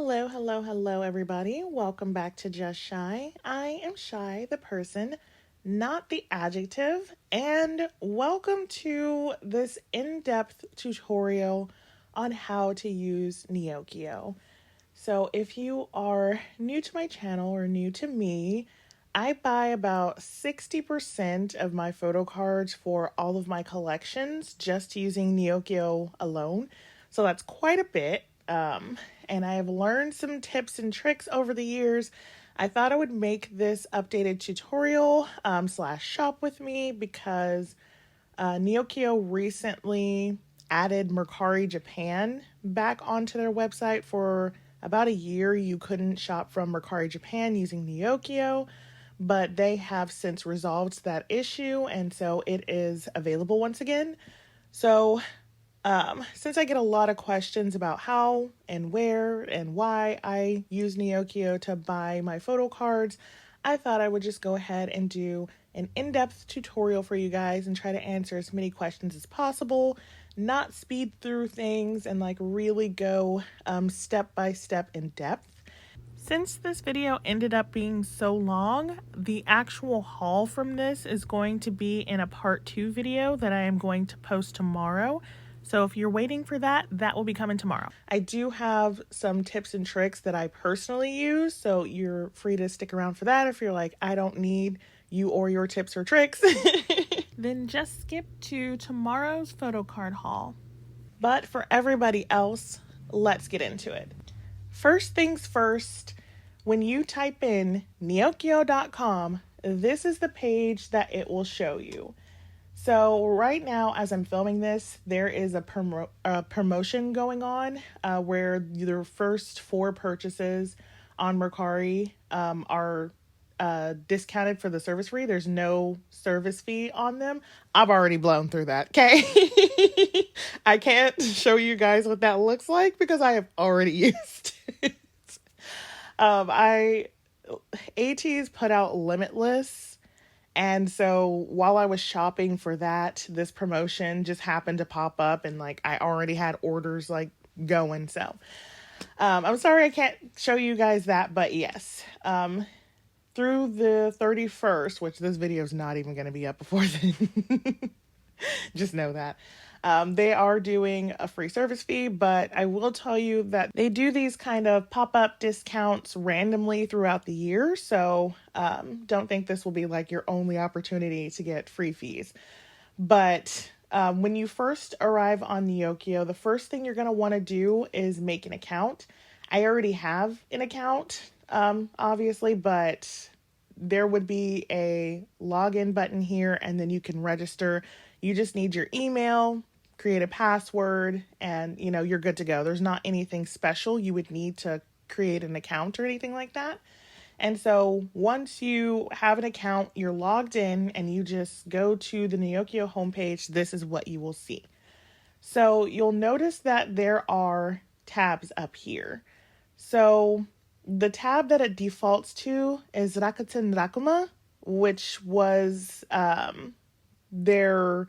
Hello, hello, hello, everybody. Welcome back to Just Shy. I am Shy, the person, not the adjective, and welcome to this in-depth tutorial on how to use Neokyo. So if you are new to my channel or new to me, I buy about 60% of my photo cards for all of my collections just using Neokyo alone. So that's quite a bit. And I have learned some tips and tricks over the years. I thought I would make this updated tutorial slash shop with me because Neokyo recently added Mercari Japan back onto their website. For about a year, you couldn't shop from Mercari Japan using Neokyo, but they have since resolved that issue, and so it is available once again. So since I get a lot of questions about how and where and why I use Neokyo to buy my photo cards, I thought I would just go ahead and do an in-depth tutorial for you guys and try to answer as many questions as possible, not speed through things, and like really go step by step in depth. Since this video ended up being so long, the actual haul from this is going to be in a part 2 video that I am going to post tomorrow. So if you're waiting for that, that will be coming tomorrow. I do have some tips and tricks that I personally use, so you're free to stick around for that if you're like, I don't need you or your tips or tricks. Then just skip to tomorrow's photo card haul. But for everybody else, let's get into it. First things first, when you type in neokyo.com, this is the page that it will show you. So right now, as I'm filming this, there is a promotion going on where your first 4 purchases on Mercari are discounted for the service fee. There's no service fee on them. I've already blown through that, okay? I can't show you guys what that looks like because I have already used it. Ateez put out Limitless, and so while I was shopping for that, this promotion just happened to pop up, and like I already had orders like going. So I'm sorry I can't show you guys that, but yes, through the 31st, which this video is not even going to be up before then. Just know that. They are doing a free service fee, but I will tell you that they do these kind of pop-up discounts randomly throughout the year. So don't think this will be like your only opportunity to get free fees. But when you first arrive on Neokyo, the first thing you're going to want to do is make an account. I already have an account, obviously, but there would be a login button here, and then you can register. You just need your email, create a password, and you're good to go. There's not anything special you would need to create an account or anything like that. And so once you have an account, you're logged in, and you just go to the Neokyo homepage, this is what you will see. So you'll notice that there are tabs up here. So the tab that it defaults to is Rakuten Rakuma, which was their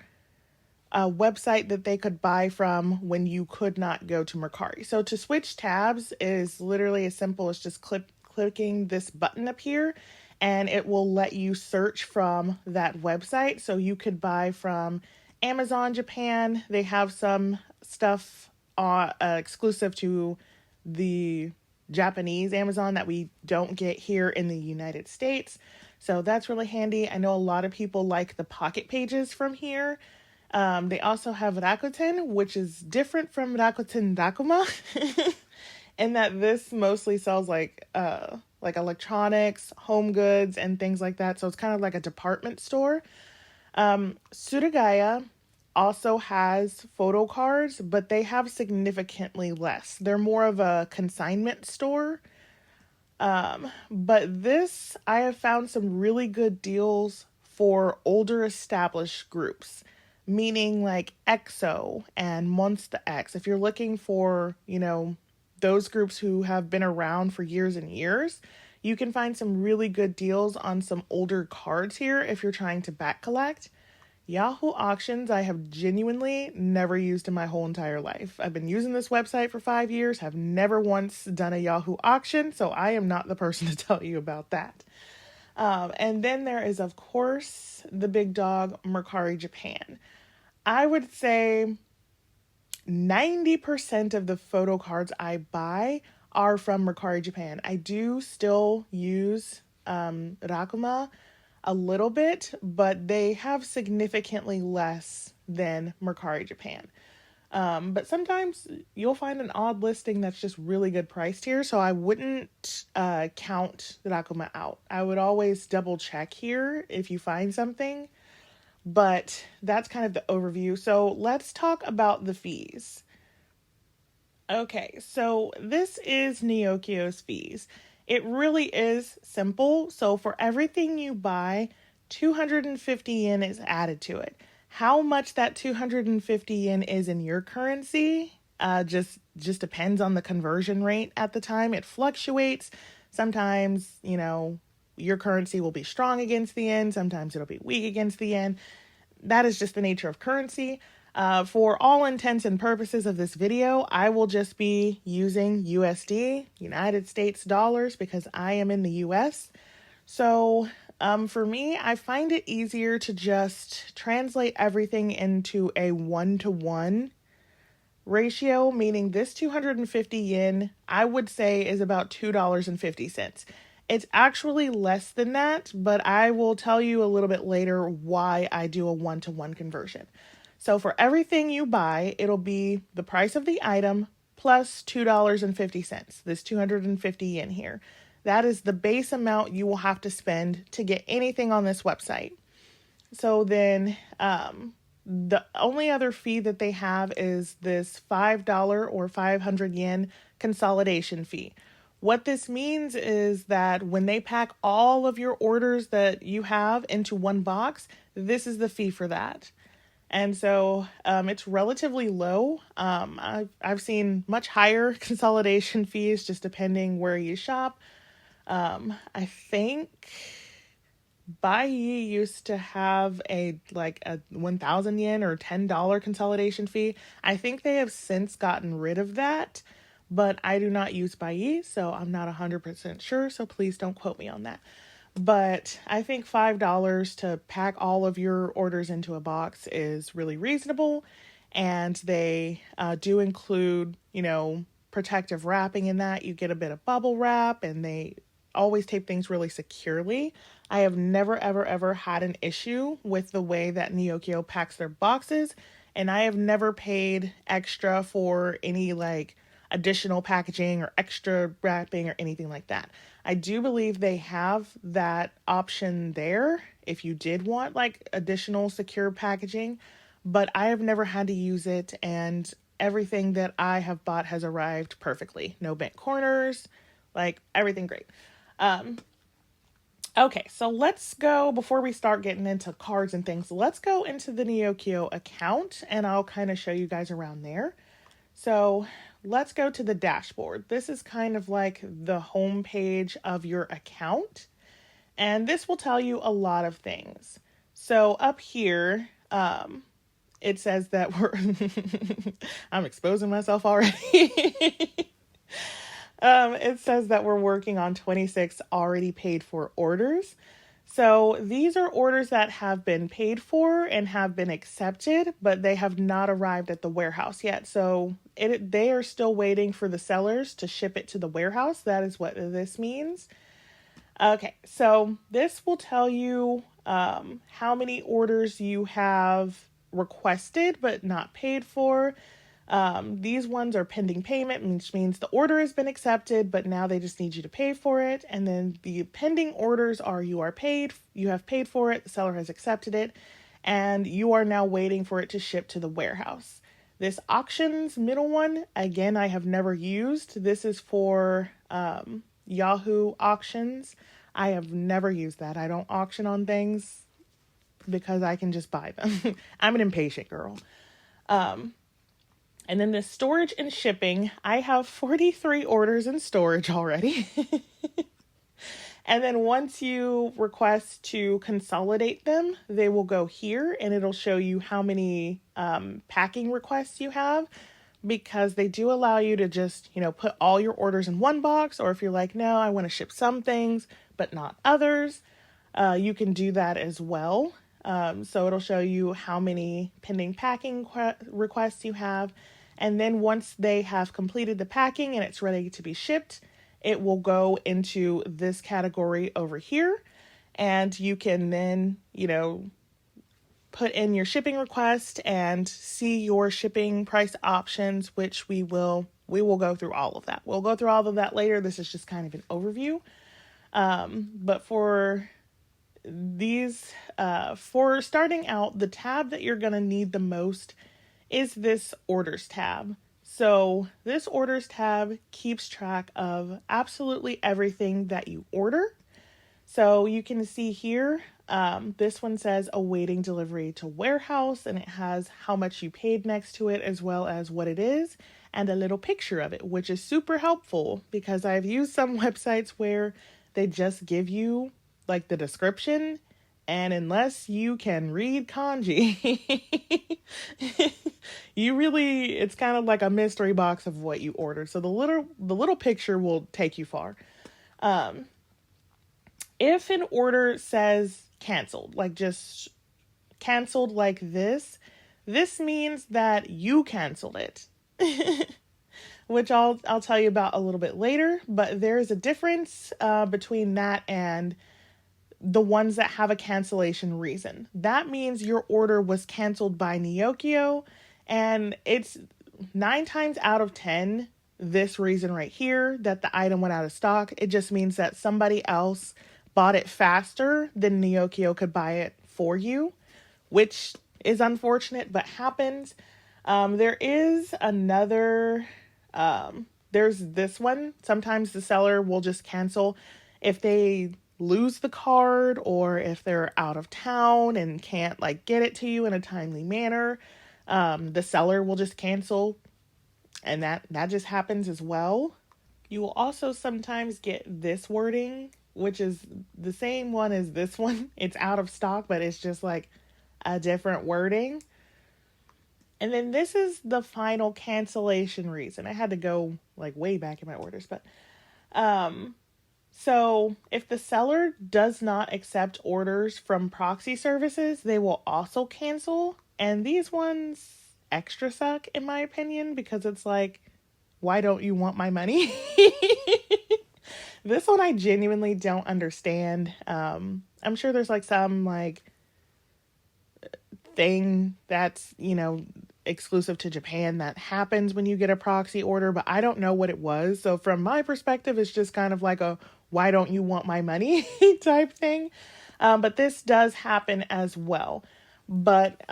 website that they could buy from when you could not go to Mercari. So to switch tabs is literally as simple as just clicking this button up here, and it will let you search from that website. So you could buy from Amazon Japan. They have some stuff exclusive to the Japanese Amazon that we don't get here in the United States. So that's really handy. I know a lot of people like the pocket pages from here. They also have Rakuten, which is different from Rakuten Rakuma, in that this mostly sells like electronics, home goods, and things like that. So it's kind of like a department store. Surugaya also has photo cards, but they have significantly less. They're more of a consignment store. But this, I have found some really good deals for older established groups, meaning like EXO and Monsta X. If you're looking for, those groups who have been around for years and years, you can find some really good deals on some older cards here if you're trying to back collect. Yahoo Auctions, I have genuinely never used in my whole entire life. I've been using this website for 5 years, have never once done a Yahoo auction, so I am not the person to tell you about that. And then there is, of course, the big dog, Mercari Japan. I would say 90% of the photo cards I buy are from Mercari Japan. I do still use Rakuma a little bit, but they have significantly less than Mercari Japan. But sometimes you'll find an odd listing that's just really good priced here, so I wouldn't count Rakuma out. I would always double check here if you find something, but that's kind of the overview. So let's talk about the fees. Okay, so this is Neokyo's fees. It really is simple. So for everything you buy, 250 yen is added to it. How much that 250 yen is in your currency just depends on the conversion rate at the time. It fluctuates. Sometimes, your currency will be strong against the yen. Sometimes it'll be weak against the yen. That is just the nature of currency. For all intents and purposes of this video, I will just be using USD, United States dollars, because I am in the US. So for me, I find it easier to just translate everything into a 1-to-1 ratio, meaning this 250 yen, I would say, is about $2.50. It's actually less than that, but I will tell you a little bit later why I do a 1-to-1 conversion. So for everything you buy, it'll be the price of the item plus $2.50, this 250 yen here. That is the base amount you will have to spend to get anything on this website. So then the only other fee that they have is this $5 or 500 yen consolidation fee. What this means is that when they pack all of your orders that you have into one box, this is the fee for that. And so it's relatively low. I've seen much higher consolidation fees just depending where you shop. I think Baiyi used to have a 1,000 yen or $10 consolidation fee. I think they have since gotten rid of that, but I do not use Baiyi, so I'm not 100% sure, so please don't quote me on that. But I think $5 to pack all of your orders into a box is really reasonable, and they do include, protective wrapping in that. You get a bit of bubble wrap, and they always tape things really securely. I have never, ever, ever had an issue with the way that Neokyo packs their boxes, and I have never paid extra for any additional packaging or extra wrapping or anything like that. I do believe they have that option there if you did want additional secure packaging, but I have never had to use it, and everything that I have bought has arrived perfectly. No bent corners, everything great. Okay, so let's go, before we start getting into cards and things, let's go into the Neokyo account, and I'll kind of show you guys around there. So let's go to the dashboard. This is kind of like the home page of your account, and this will tell you a lot of things. So up here, it says that we're, I'm exposing myself already. It says that we're working on 26 already paid for orders. So these are orders that have been paid for and have been accepted, but they have not arrived at the warehouse yet. So they are still waiting for the sellers to ship it to the warehouse. That is what this means. Okay, so this will tell you how many orders you have requested but not paid for. These ones are pending payment, which means the order has been accepted, but now they just need you to pay for it. And then the pending orders are you have paid for it, the seller has accepted it, and you are now waiting for it to ship to the warehouse. This auctions middle one, again, I have never used. This is for Yahoo auctions. I have never used that. I don't auction on things because I can just buy them. I'm an impatient girl. And then the storage and shipping, I have 43 orders in storage already. And then once you request to consolidate them, they will go here and it'll show you how many packing requests you have, because they do allow you to just, put all your orders in one box. Or if you're like, no, I want to ship some things, but not others, you can do that as well. So it'll show you how many pending packing requests you have. And then once they have completed the packing and it's ready to be shipped, it will go into this category over here. And you can then, put in your shipping request and see your shipping price options, which we will go through all of that. We'll go through all of that later. This is just kind of an overview. But for these, for starting out, the tab that you're going to need the most is this orders tab. So this orders tab keeps track of absolutely everything that you order. So you can see here, this one says awaiting delivery to warehouse, and it has how much you paid next to it, as well as what it is, and a little picture of it, which is super helpful because I've used some websites where they just give you like the description, and unless you can read kanji, it's kind of like a mystery box of what you ordered. So the little picture will take you far. If an order says canceled, like just canceled like this means that you canceled it, which I'll tell you about a little bit later. But there is a difference between that and the ones that have a cancellation reason. That means your order was canceled by Neokyo, and it's 9 times out of 10 this reason right here, that the item went out of stock. It just means that somebody else bought it faster than Neokyo could buy it for you, which is unfortunate but happens. There is another, there's this one. Sometimes the seller will just cancel if they lose the card, or if they're out of town and can't get it to you in a timely manner. The seller will just cancel, and that just happens as well. You will also sometimes get this wording, which is the same one as this one. It's out of stock, but it's just a different wording. And then this is the final cancellation reason. I had to go way back in my orders, but so if the seller does not accept orders from proxy services, they will also cancel. And these ones extra suck, in my opinion, because it's why don't you want my money? This one I genuinely don't understand. I'm sure there's some thing that's, exclusive to Japan that happens when you get a proxy order, but I don't know what it was. So from my perspective, it's just kind of like a why don't you want my money type thing. But this does happen as well. But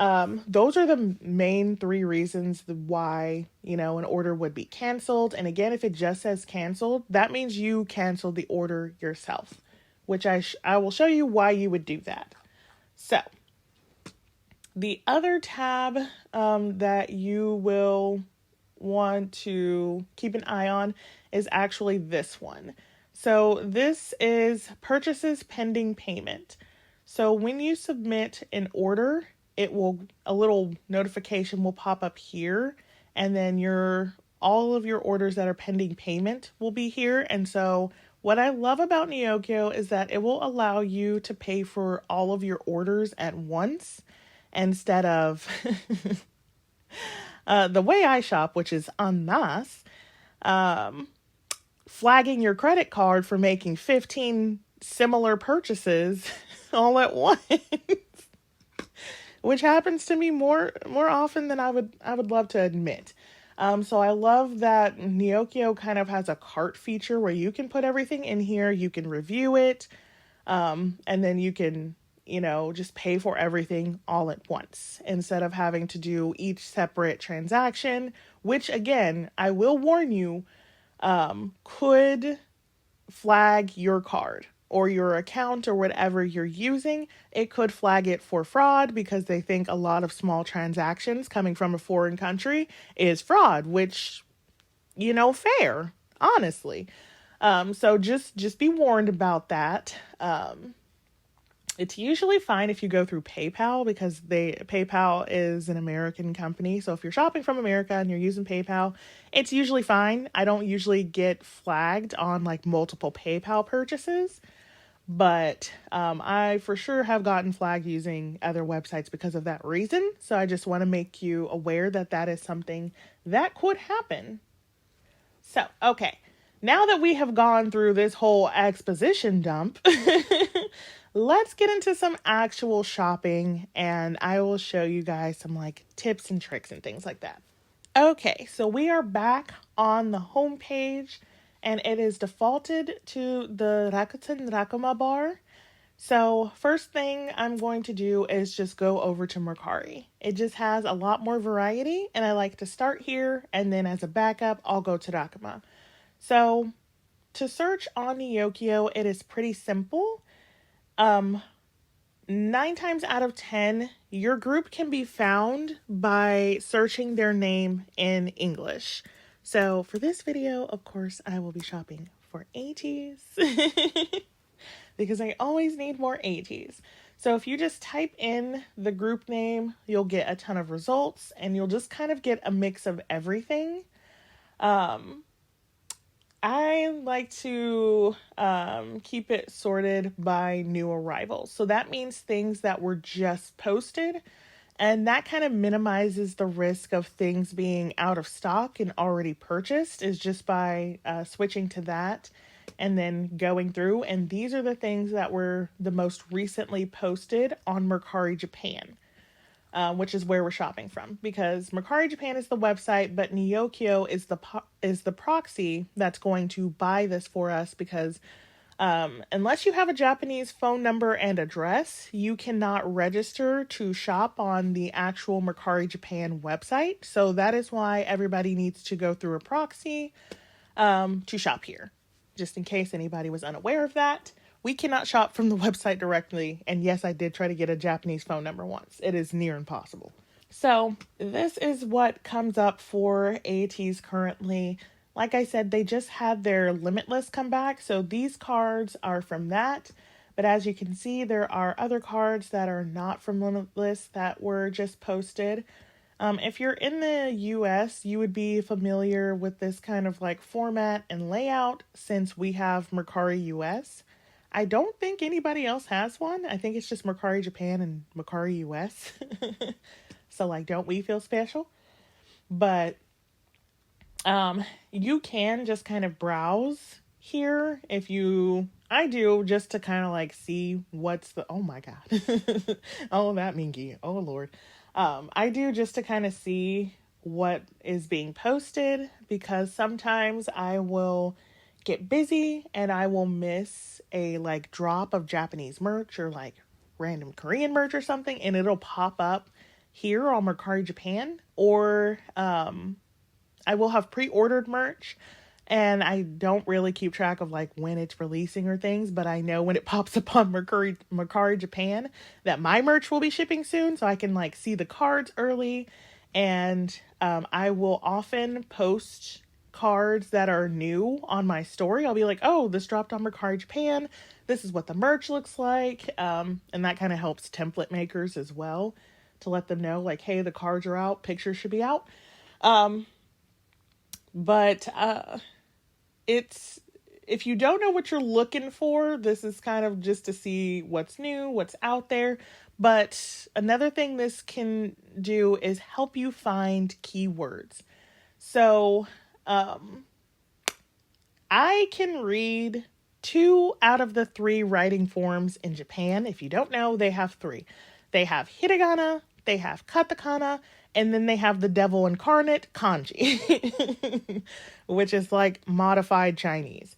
those are the main 3 reasons why, an order would be canceled. And again, if it just says canceled, that means you canceled the order yourself, which I will show you why you would do that. So the other tab that you will want to keep an eye on is actually this one. So this is purchases pending payment. So when you submit an order, a little notification will pop up here, and then all of your orders that are pending payment will be here. And so what I love about Neokyo is that it will allow you to pay for all of your orders at once, instead of the way I shop, which is en masse, flagging your credit card for making 15 similar purchases all at once, which happens to me more often than I would love to admit. So I love that Neokyo kind of has a cart feature where you can put everything in here, you can review it, and then you can, just pay for everything all at once instead of having to do each separate transaction, which again, I will warn you, could flag your card or your account or whatever you're using. It could flag it for fraud because they think a lot of small transactions coming from a foreign country is fraud, which, fair, honestly. So just be warned about that. It's usually fine if you go through PayPal because PayPal is an American company. So if you're shopping from America and you're using PayPal, it's usually fine. I don't usually get flagged on like multiple PayPal purchases, but I for sure have gotten flagged using other websites because of that reason. So I just want to make you aware that that is something that could happen. So, okay. Now that we have gone through this whole exposition dump, let's get into some actual shopping and I will show you guys some like tips and tricks and things like that. Okay, so we are back on the home page and it is defaulted to the Rakuten Rakuma bar. So first thing I'm going to do is just go over to Mercari. It just has a lot more variety and I like to start here and then as a backup, I'll go to Rakuma. So to search on Neokyo, it is pretty simple. 9 times out of 10, your group can be found by searching their name in English. So for this video, of course, I will be shopping for Ateez because I always need more Ateez. So if you just type in the group name, you'll get a ton of results and you'll just kind of get a mix of everything. I like to keep it sorted by new arrivals. So that means things that were just posted. And that kind of minimizes the risk of things being out of stock and already purchased is just by switching to that and then going through. And these are the things that were the most recently posted on Mercari Japan. Which is where we're shopping from because Mercari Japan is the website, but Neokyo is the proxy that's going to buy this for us because unless you have a Japanese phone number and address, you cannot register to shop on the actual Mercari Japan website. So that is why everybody needs to go through a proxy to shop here. Just in case anybody was unaware of that. We cannot shop from the website directly. And yes, I did try to get a Japanese phone number once. It is near impossible. So this is what comes up for Ateez currently. Like I said, they just had their Limitless come back. So these cards are from that. But as you can see, there are other cards that are not from Limitless that were just posted. If you're in the US, you would be familiar with this kind of like format and layout since we have Mercari US. I don't think anybody else has one. I think it's just Mercari Japan and Mercari US. So like, don't we feel special? But you can just kind of browse here I do just to kind of like see what's oh my God. Oh, that Minky. Oh Lord. I do just to kind of see what is being posted because sometimes I will get busy and I will miss a like drop of Japanese merch or like random Korean merch or something and it'll pop up here on Mercari Japan or I will have pre-ordered merch and I don't really keep track of like when it's releasing or things, but I know when it pops up on Mercari Japan that my merch will be shipping soon so I can like see the cards early and I will often post cards that are new on my story. I'll be like, oh, this dropped on Mercari Japan. This is what the merch looks like. And that kind of helps template makers as well to let them know like, hey, the cards are out. Pictures should be out. But it's, if you don't know what you're looking for, this is kind of just to see what's new, what's out there. But another thing this can do is help you find keywords. So, I can read 2 out of the 3 writing forms in Japan. If you don't know, they have 3. They have hiragana, they have katakana, and then they have the devil incarnate kanji, which is like modified Chinese.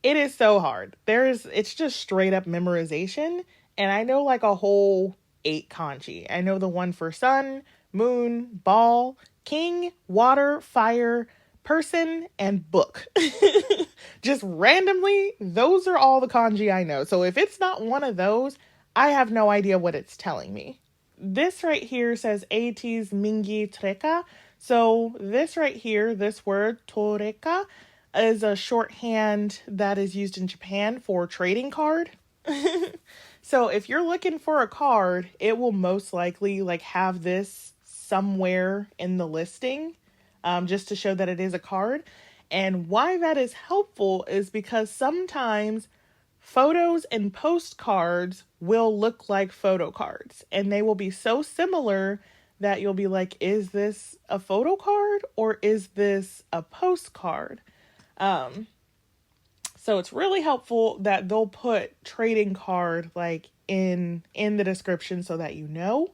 It is so hard. It's just straight up memorization. And I know like a whole 8 kanji. I know the one for sun, moon, ball, king, water, fire, person, and book. Just randomly, those are all the kanji I know. So if it's not one of those, I have no idea what it's telling me. This right here says Ateez mingi toreka. So this right here, this word toreka, is a shorthand that is used in Japan for trading card. So if you're looking for a card, it will most likely like have this somewhere in the listing, just to show that it is a card. And why that is helpful is because sometimes photos and postcards will look like photo cards, and they will be so similar that you'll be like, is this a photo card or is this a postcard? So it's really helpful that they'll put trading card like in the description so that you know.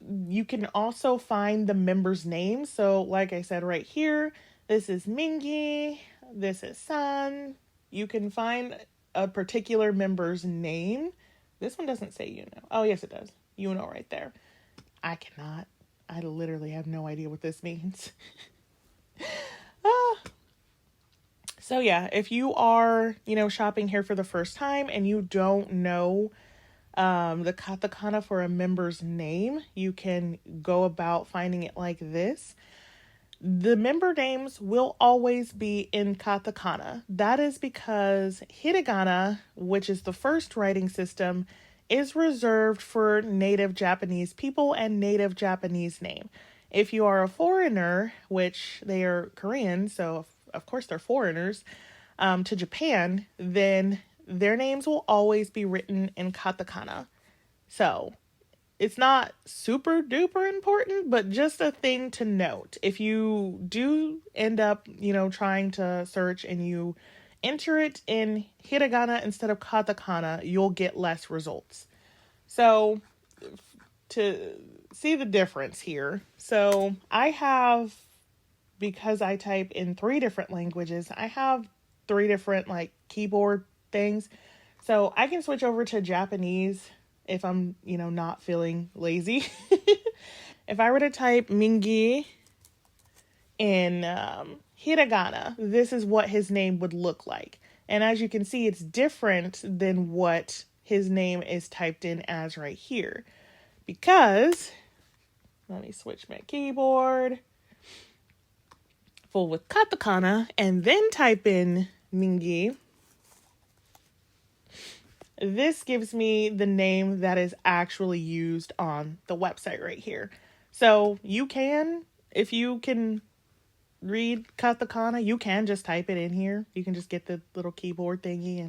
You can also find the member's name. So like I said right here, this is Mingi, this is San. You can find a particular member's name. This one doesn't say Yuno. Oh, yes, it does. Yuno right there. I cannot. I literally have no idea what this means. So yeah, if you are, shopping here for the first time and you don't know the katakana for a member's name, you can go about finding it like this. The member names will always be in katakana. That is because hiragana, which is the first writing system, is reserved for native Japanese people and native Japanese name. If you are a foreigner, which they are Korean, so of course they're foreigners, to Japan, then their names will always be written in katakana. So it's not super duper important, but just a thing to note. If you do end up, trying to search and you enter it in hiragana instead of katakana, you'll get less results. So to see the difference here. So I have, because I type in 3 different languages, I have 3 different like keyboard things. So I can switch over to Japanese if I'm, not feeling lazy. If I were to type Mingi in hiragana, this is what his name would look like. And as you can see, it's different than what his name is typed in as right here. Because, let me switch my keyboard full with katakana and then type in Mingi. This gives me the name that is actually used on the website right here. So you can, if you can read katakana, you can just type it in here. You can just get the little keyboard thingy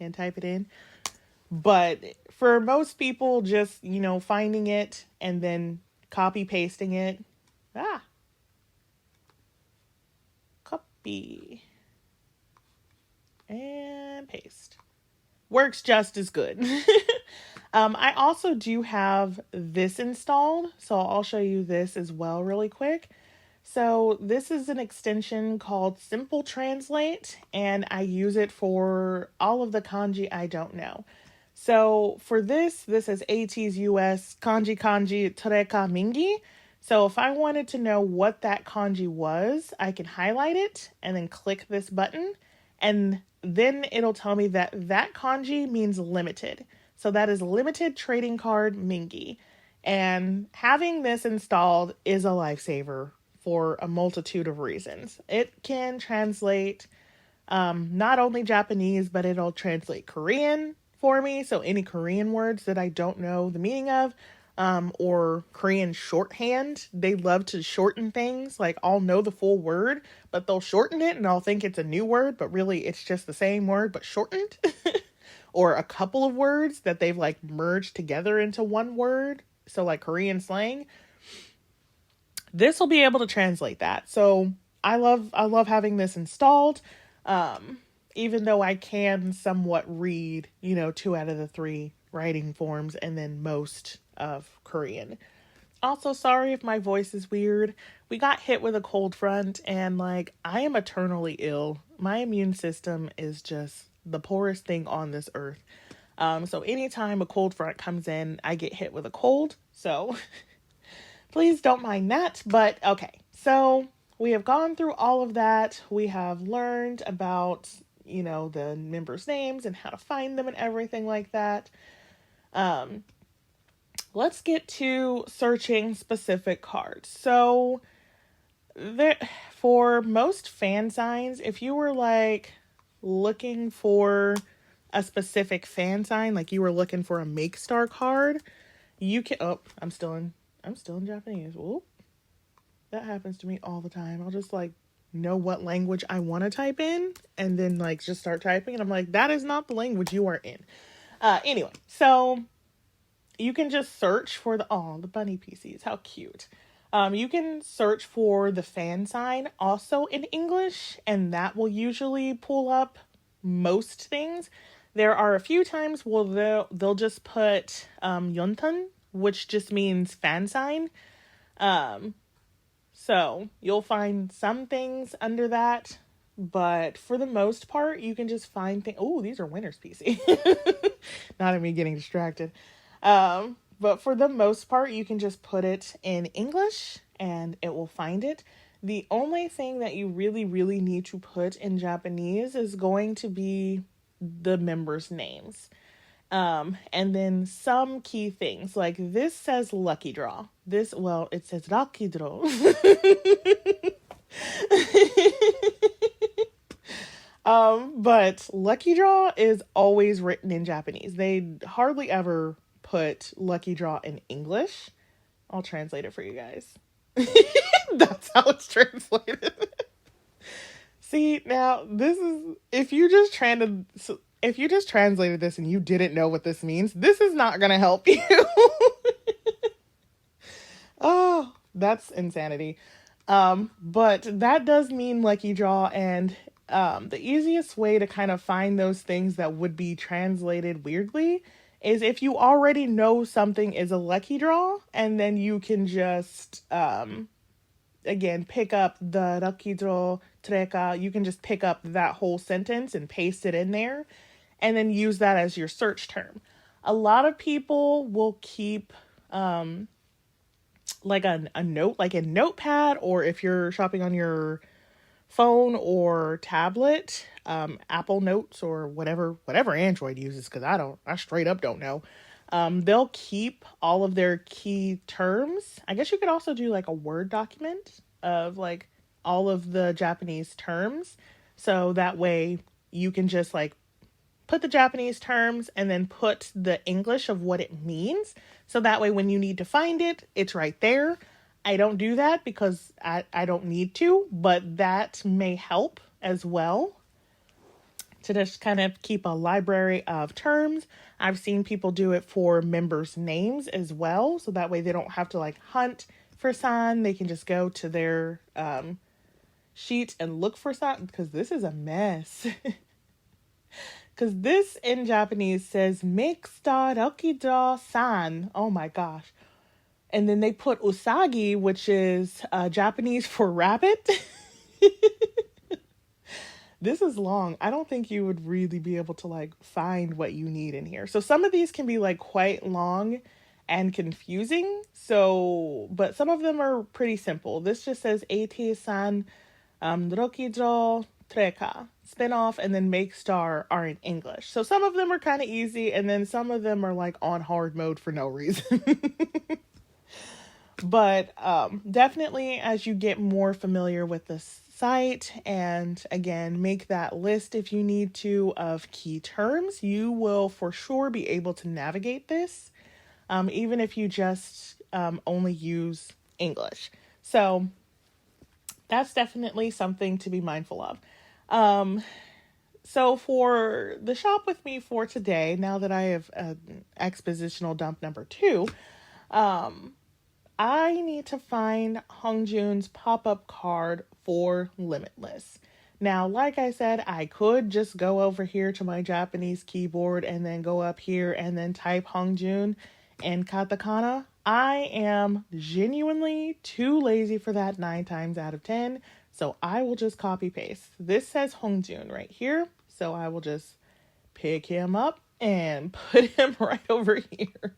and type it in. But for most people, just, finding it and then copy pasting it. Copy and paste. Works just as good. I also do have this installed, so I'll show you this as well really quick. So this is an extension called Simple Translate, and I use it for all of the kanji I don't know. So for this is Ateez US kanji Toreka Mingi. So if I wanted to know what that kanji was, I can highlight it and then click this button, and then it'll tell me that kanji means limited. So that is limited trading card Mingi. And having this installed is a lifesaver for a multitude of reasons. It can translate not only Japanese, but it'll translate Korean for me. So any Korean words that I don't know the meaning of, or Korean shorthand. They love to shorten things. Like I'll know the full word, but they'll shorten it and I'll think it's a new word, but really it's just the same word, but shortened. Or a couple of words that they've like merged together into one word. So like Korean slang. This will be able to translate that. So I love having this installed. Even though I can somewhat read, 2 out of the 3 writing forms and then most of Korean. Also, sorry if my voice is weird. We got hit with a cold front and I am eternally ill. My immune system is just the poorest thing on this earth. So anytime a cold front comes in, I get hit with a cold. So please don't mind that. But okay, so we have gone through all of that. We have learned about, the members' names and how to find them and everything like that. Let's get to searching specific cards. So for most fan signs, if you were like looking for a specific fan sign, like you were looking for a Make Star card, you can. Oh, I'm still in Japanese. Whoop. That happens to me all the time. I'll just like know what language I want to type in and then like just start typing. And I'm like, that is not the language you are in. Anyway, so you can just search for the bunny PCs. How cute. You can search for the fan sign also in English, and that will usually pull up most things. There are a few times where they'll just put yontan, which just means fan sign. So you'll find some things under that, but for the most part, you can just find things. Oh, these are Winner's PC. Not at me getting distracted. But for the most part, you can just put it in English and it will find it. The only thing that you really, really need to put in Japanese is going to be the members' names. And then some key things like this says lucky draw. It says lucky draw. But lucky draw is always written in Japanese. They hardly ever put lucky draw in English. I'll translate it for you guys. That's how it's translated. See, now this is if you just translated this and you didn't know what this means, this is not going to help you. Oh, that's insanity. But that does mean lucky draw, and the easiest way to kind of find those things that would be translated weirdly is if you already know something is a lucky draw, and then you can just again pick up the lucky draw treka. You can just pick up that whole sentence and paste it in there, and then use that as your search term. A lot of people will keep like a note, like a notepad, or if you're shopping on your phone or tablet, Apple Notes or whatever Android uses, because I straight up don't know. They'll keep all of their key terms. I guess you could also do like a Word document of like all of the Japanese terms. So that way you can just like put the Japanese terms and then put the English of what it means. So that way when you need to find it, it's right there. I don't do that because I don't need to, but that may help as well to just kind of keep a library of terms. I've seen people do it for members' names as well. So that way they don't have to like hunt for san. They can just go to their sheet and look for san, because this is a mess. Because this in Japanese says Meksta Rokida san. Oh my gosh. And then they put usagi, which is Japanese for rabbit. This is long. I don't think you would really be able to like find what you need in here. So some of these can be like quite long and confusing. So, but some of them are pretty simple. This just says Ateez-san, Rokijo, Treka, spin-off, and then Make Star are in English. So some of them are kind of easy, and then some of them are like on hard mode for no reason. But definitely as you get more familiar with this site, and again, make that list if you need to of key terms, you will for sure be able to navigate this, even if you just only use English. So that's definitely something to be mindful of. So for the shop with me for today, now that I have expositional dump number 2, I need to find Hongjun's pop-up card for Limitless. Now, like I said, I could just go over here to my Japanese keyboard and then go up here and then type Hongjun in katakana. I am genuinely too lazy for that 9 times out of 10, so I will just copy paste. This says Hongjun right here, so I will just pick him up and put him right over here.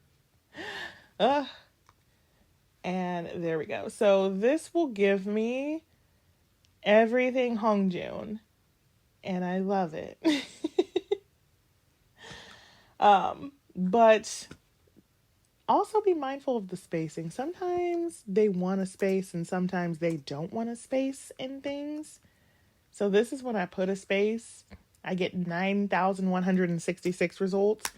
And there we go. So this will give me everything Hongjun, and I love it. But Also be mindful of the spacing. Sometimes they want a space and sometimes they don't want a space in things. So this is when I put a space, I get 9,166 results.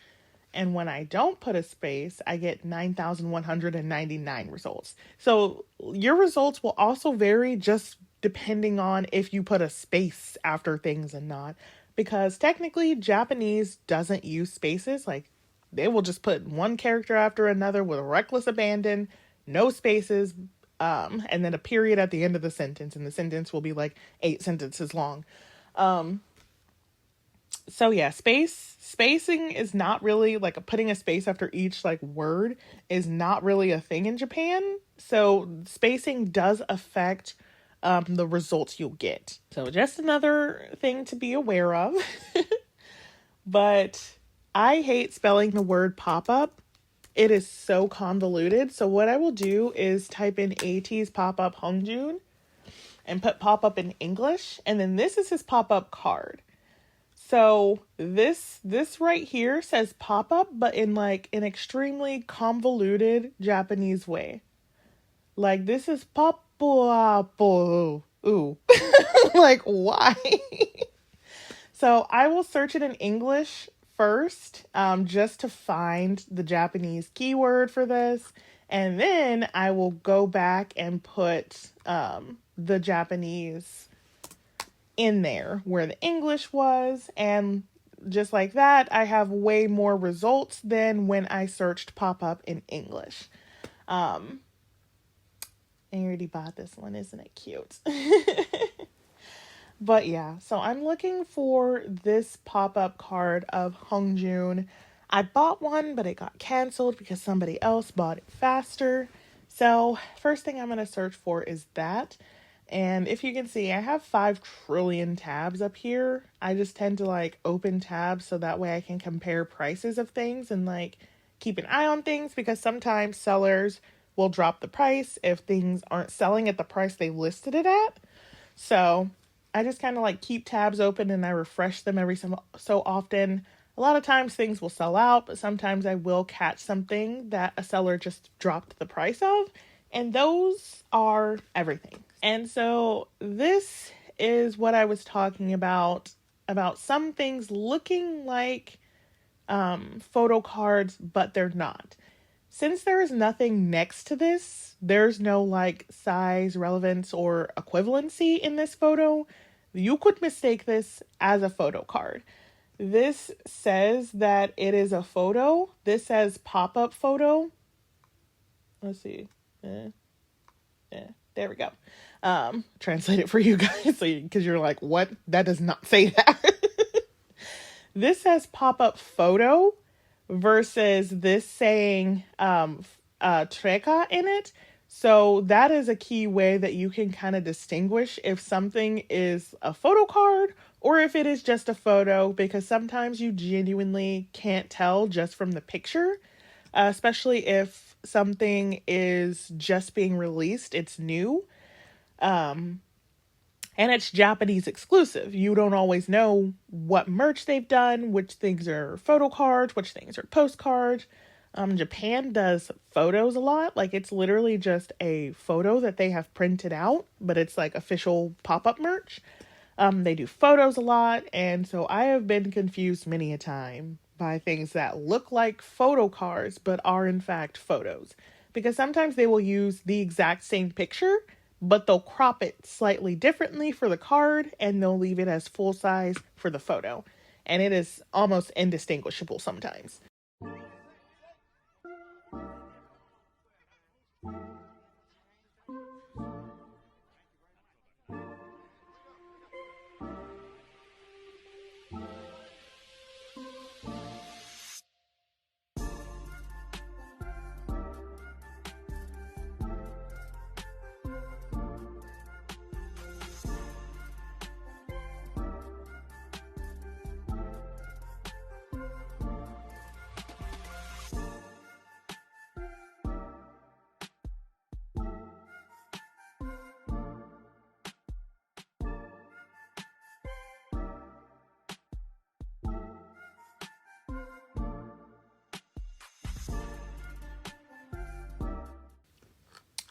And when I don't put a space, I get 9,199 results. So your results will also vary just depending on if you put a space after things and not. Because technically, Japanese doesn't use spaces. Like, they will just put one character after another with reckless abandon, no spaces, and then a period at the end of the sentence. And the sentence will be like 8 sentences long. So yeah, spacing is not really like putting a space after each like word is not really a thing in Japan. So spacing does affect the results you'll get. So just another thing to be aware of. But I hate spelling the word pop-up. It is so convoluted. So what I will do is type in Ateez pop-up Hongjun and put pop-up in English. And then this is his pop-up card. So this right here says pop-up, but in like an extremely convoluted Japanese way. Like this is pop-up. Ooh. Like why? So I will search it in English first, just to find the Japanese keyword for this. And then I will go back and put the Japanese in there where the English was, and just like that I have way more results than when I searched pop-up in English. I already bought this one, isn't it cute? But yeah, so I'm looking for this pop-up card of Hongjun. I bought one, but it got canceled because somebody else bought it faster. So first thing I'm going to search for is that. And if you can see, I have 5 trillion tabs up here. I just tend to like open tabs so that way I can compare prices of things and like keep an eye on things, because sometimes sellers will drop the price if things aren't selling at the price they listed it at. So I just kind of like keep tabs open and I refresh them every so often. A lot of times things will sell out, but sometimes I will catch something that a seller just dropped the price of. And those are everything. And so this is what I was talking about some things looking like photo cards, but they're not. Since there is nothing next to this, there's no like size, relevance, or equivalency in this photo, you could mistake this as a photo card. This says that it is a photo. This says pop-up photo. Let's see. There we go. Translate it for you guys, because you're like, what? That does not say that. This says pop-up photo versus this saying treka in it. So that is a key way that you can kind of distinguish if something is a photo card or if it is just a photo, because sometimes you genuinely can't tell just from the picture, especially if something is just being released, it's new, and it's Japanese exclusive. You don't always know what merch they've done, which things are photo cards, which things are postcards. Japan does photos a lot. Like it's literally just a photo that they have printed out, but it's like official pop-up merch. They do photos a lot, and so I have been confused many a time by things that look like photo cards but are in fact photos, because sometimes they will use the exact same picture but they'll crop it slightly differently for the card and they'll leave it as full size for the photo, and it is almost indistinguishable sometimes.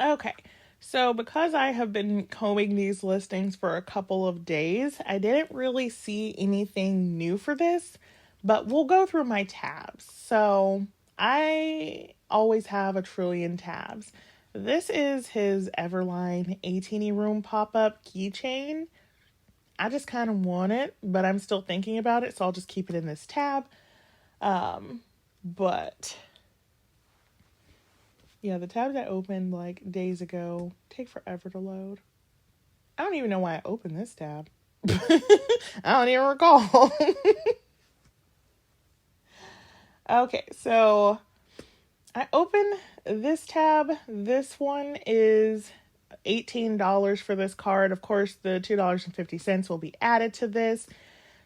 Okay, so because I have been combing these listings for a couple of days, I didn't really see anything new for this, but we'll go through my tabs. So I always have a trillion tabs. This is his Everline 18 room pop-up keychain. I just kind of want it, but I'm still thinking about it, so I'll just keep it in this tab. But yeah, the tabs I opened like days ago take forever to load. I don't even know why I opened this tab. I don't even recall. Okay, so I open this tab. This one is $18 for this card. Of course, the $2.50 will be added to this.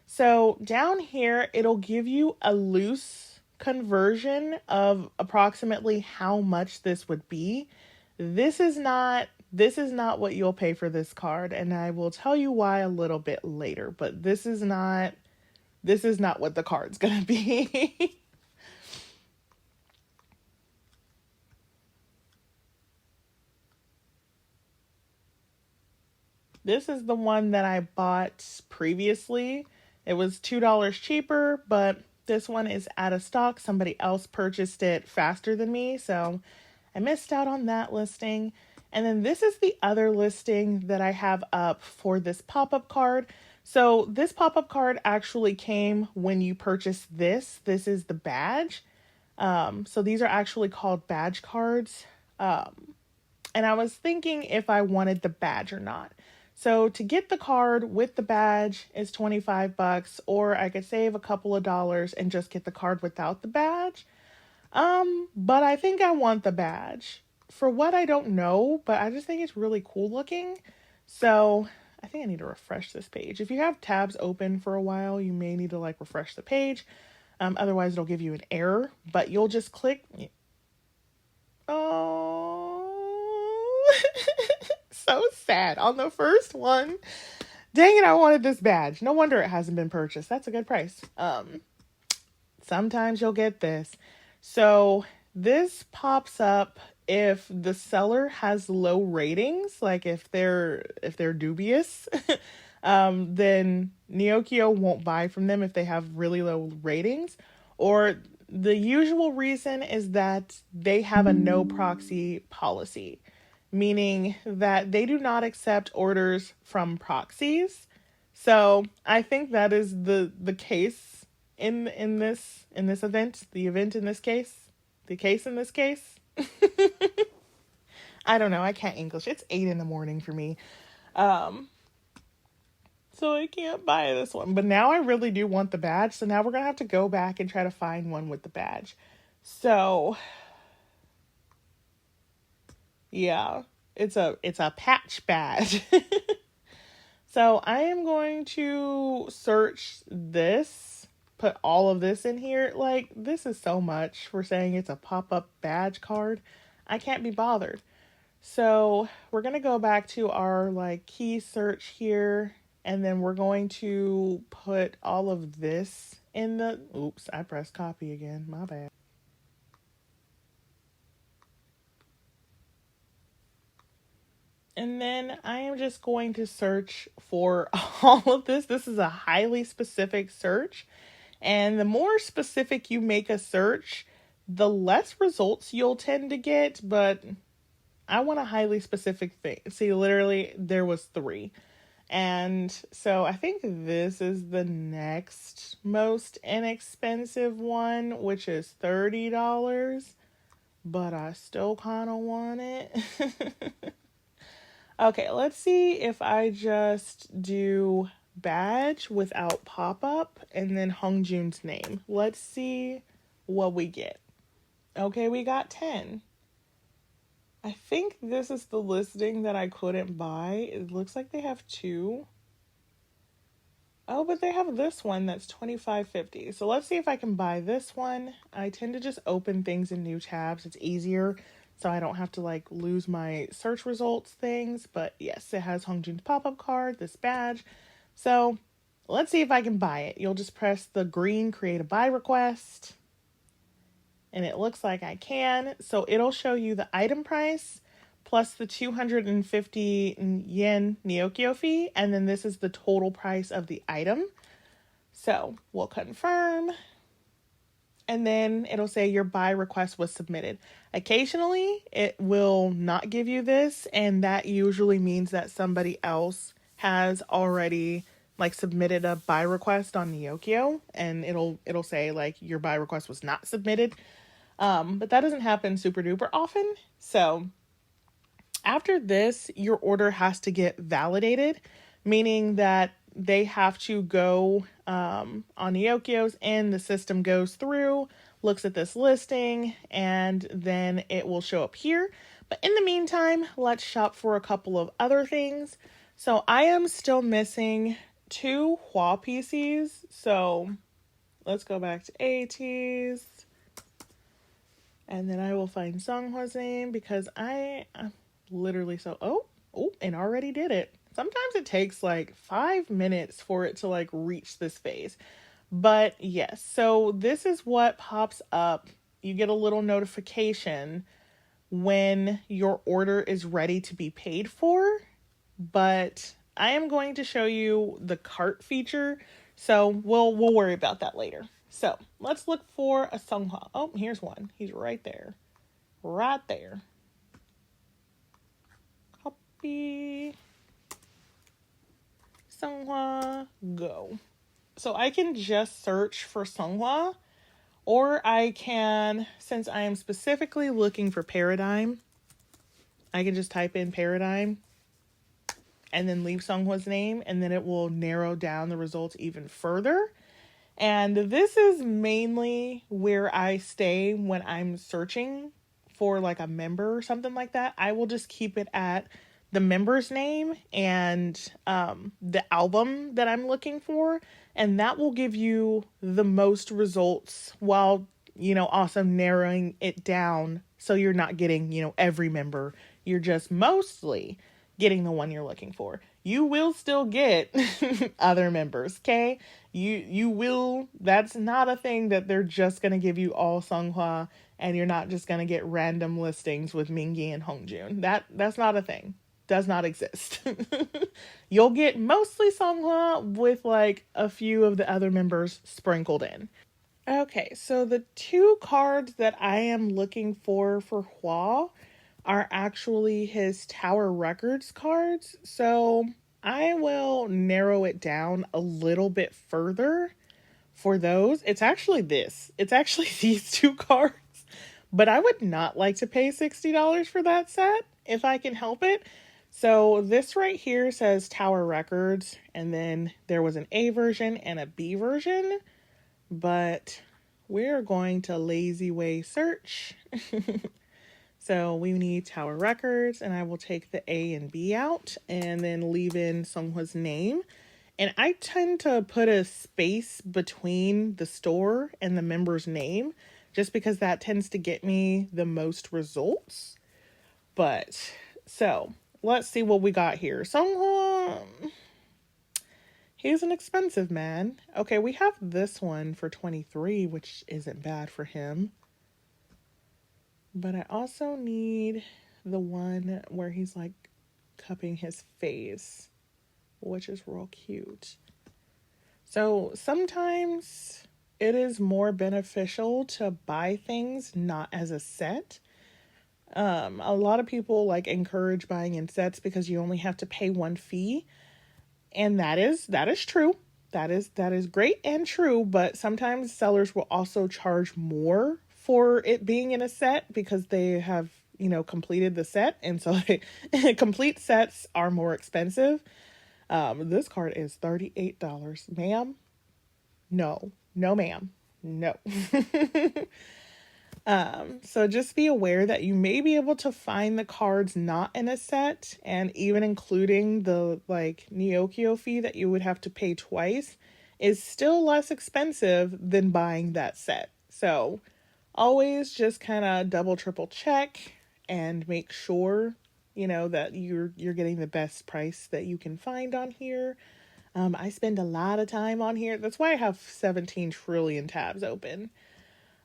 So down here, it'll give you a loose conversion of approximately how much this would be. This is not what you'll pay for this card, and I will tell you why a little bit later, but this is not what the card's going to be. This is the one that I bought previously. It was $2 cheaper, but this one is out of stock. Somebody else purchased it faster than me, so I missed out on that listing. And then this is the other listing that I have up for this pop-up card. So this pop-up card actually came when you purchase this. This is the badge. So these are actually called badge cards. And I was thinking if I wanted the badge or not. So to get the card with the badge is $25, or I could save a couple of dollars and just get the card without the badge. But I think I want the badge. For what, I don't know, but I just think it's really cool looking. So I think I need to refresh this page. If you have tabs open for a while, you may need to like refresh the page. Otherwise it'll give you an error, but you'll just click. Oh, so sad. On the first one, dang it, I wanted this badge. No wonder it hasn't been purchased. That's a good price. Sometimes you'll get this. So this pops up if the seller has low ratings, like if they're dubious, then Neokyo won't buy from them if they have really low ratings. Or the usual reason is that they have a no proxy policy, meaning that they do not accept orders from proxies. So I think that is the case in this event, the event in this case, the case in this case. I don't know. I can't English. It's 8 a.m. for me. So I can't buy this one. But now I really do want the badge. So now we're going to have to go back and try to find one with the badge. So yeah, it's a patch badge. So I am going to search this, put all of this in here. Like, this is so much for saying it's a pop-up badge card. I can't be bothered. So we're going to go back to our like key search here, and then we're going to put all of this in the, oops, I pressed copy again. My bad. And then I am just going to search for all of this. This is a highly specific search. And the more specific you make a search, the less results you'll tend to get. But I want a highly specific thing. See, literally, there was 3. And so I think this is the next most inexpensive one, which is $30. But I still kind of want it. Okay, let's see if I just do badge without pop-up and then Hongjoon's name. Let's see what we get. Okay, we got 10. I think this is the listing that I couldn't buy. It looks like they have 2. Oh, but they have this one that's $25.50. So let's see if I can buy this one. I tend to just open things in new tabs. It's easier, so I don't have to like lose my search results things. But yes, it has Hongjoon's pop-up card, this badge. So let's see if I can buy it. You'll just press the green create a buy request. And it looks like I can. So it'll show you the item price plus the 250 yen Neokyo fee. And then this is the total price of the item. So we'll confirm. And then it'll say your buy request was submitted. Occasionally, it will not give you this, and that usually means that somebody else has already like submitted a buy request on Neokyo, and it'll say like your buy request was not submitted. But that doesn't happen super duper often. So after this, your order has to get validated, meaning that they have to go on Neokyo's end, the system goes through, looks at this listing, and then it will show up here. But in the meantime, let's shop for a couple of other things. So I am still missing 2 Hua PCs. So let's go back to Ateez. And then I will find Songhua's name because I literally and already did it. Sometimes it takes like 5 minutes for it to like reach this phase. But yes, so this is what pops up. You get a little notification when your order is ready to be paid for. But I am going to show you the cart feature. So we'll worry about that later. So let's look for a Songhua. Oh, here's one. He's right there. Right there. Copy. Songhua, go. So I can just search for Songhua, or I can, since I am specifically looking for Paradigm, I can just type in Paradigm and then leave Songhua's name, and then it will narrow down the results even further. And this is mainly where I stay when I'm searching for like a member or something like that. I will just keep it at the member's name and the album that I'm looking for, and that will give you the most results while, also narrowing it down so you're not getting, every member. You're just mostly getting the one you're looking for. You will still get other members, okay? You will, that's not a thing that they're just going to give you all Songhua, and you're not just going to get random listings with Mingi and Hongjun. That's not a thing. Does not exist. You'll get mostly Songhua with like a few of the other members sprinkled in. Okay, so the 2 cards that I am looking for Hua are actually his Tower Records cards. So I will narrow it down a little bit further for those. It's actually these 2 cards. But I would not like to pay $60 for that set if I can help it. So this right here says Tower Records, and then there was an A version and a B version, but we're going to lazy way search. So we need Tower Records, and I will take the A and B out and then leave in Songhua's name. And I tend to put a space between the store and the member's name just because that tends to get me the most results. But so let's see what we got here. Songhua, he's an expensive man. Okay, we have this one for 23, which isn't bad for him. But I also need the one where he's like cupping his face, which is real cute. So sometimes it is more beneficial to buy things not as a set. A lot of people like encourage buying in sets because you only have to pay 1 fee. And that is true. That is great and true, but sometimes sellers will also charge more for it being in a set because they have, completed the set. And so complete sets are more expensive. This card is $38. Ma'am? No, ma'am. No. So just be aware that you may be able to find the cards not in a set, and even including the like Neokyo fee that you would have to pay twice is still less expensive than buying that set. So always just kind of double, triple check and make sure, that you're getting the best price that you can find on here. I spend a lot of time on here. That's why I have 17 trillion tabs open.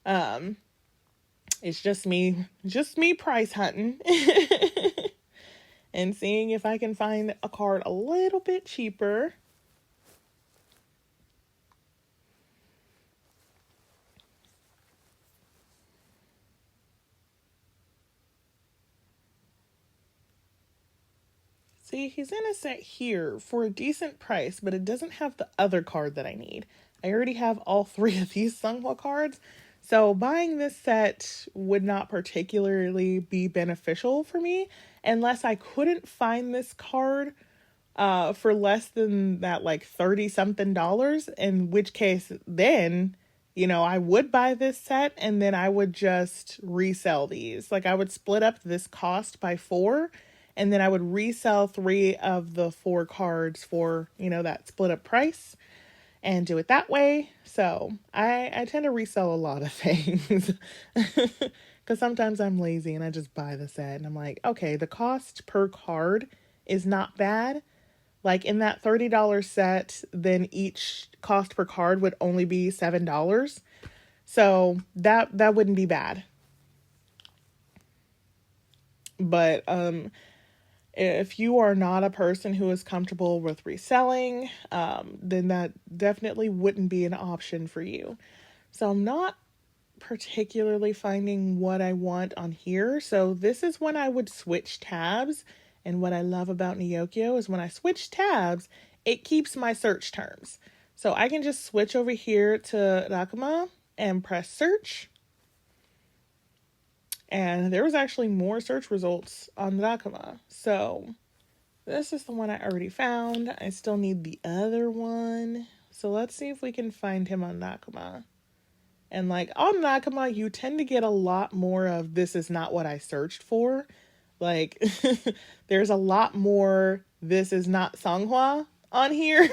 It's just me price hunting. and seeing if I can find a card a little bit cheaper. See, he's in a set here for a decent price, but it doesn't have the other card that I need. I already have all three of these Sunghwa cards, so buying this set would not particularly be beneficial for me unless I couldn't find this card for less than that, like 30 something dollars, in which case then, I would buy this set and then I would just resell these. Like I would split up this cost by 4 and then I would resell 3 of the 4 cards for, that split up price and do it that way. So I tend to resell a lot of things because sometimes I'm lazy and I just buy the set and I'm like, okay, the cost per card is not bad. Like in that $30 set, then each cost per card would only be $7. So that wouldn't be bad. But if you are not a person who is comfortable with reselling, then that definitely wouldn't be an option for you. So I'm not particularly finding what I want on here. So this is when I would switch tabs. And what I love about Neokyo is when I switch tabs, it keeps my search terms. So I can just switch over here to Rakuma and press search. And there was actually more search results on Rakuma. So this is the one I already found. I still need the other one. So let's see if we can find him on Rakuma. And like on Rakuma, you tend to get a lot more of this is not what I searched for. Like there's a lot more this is not Songhua on here.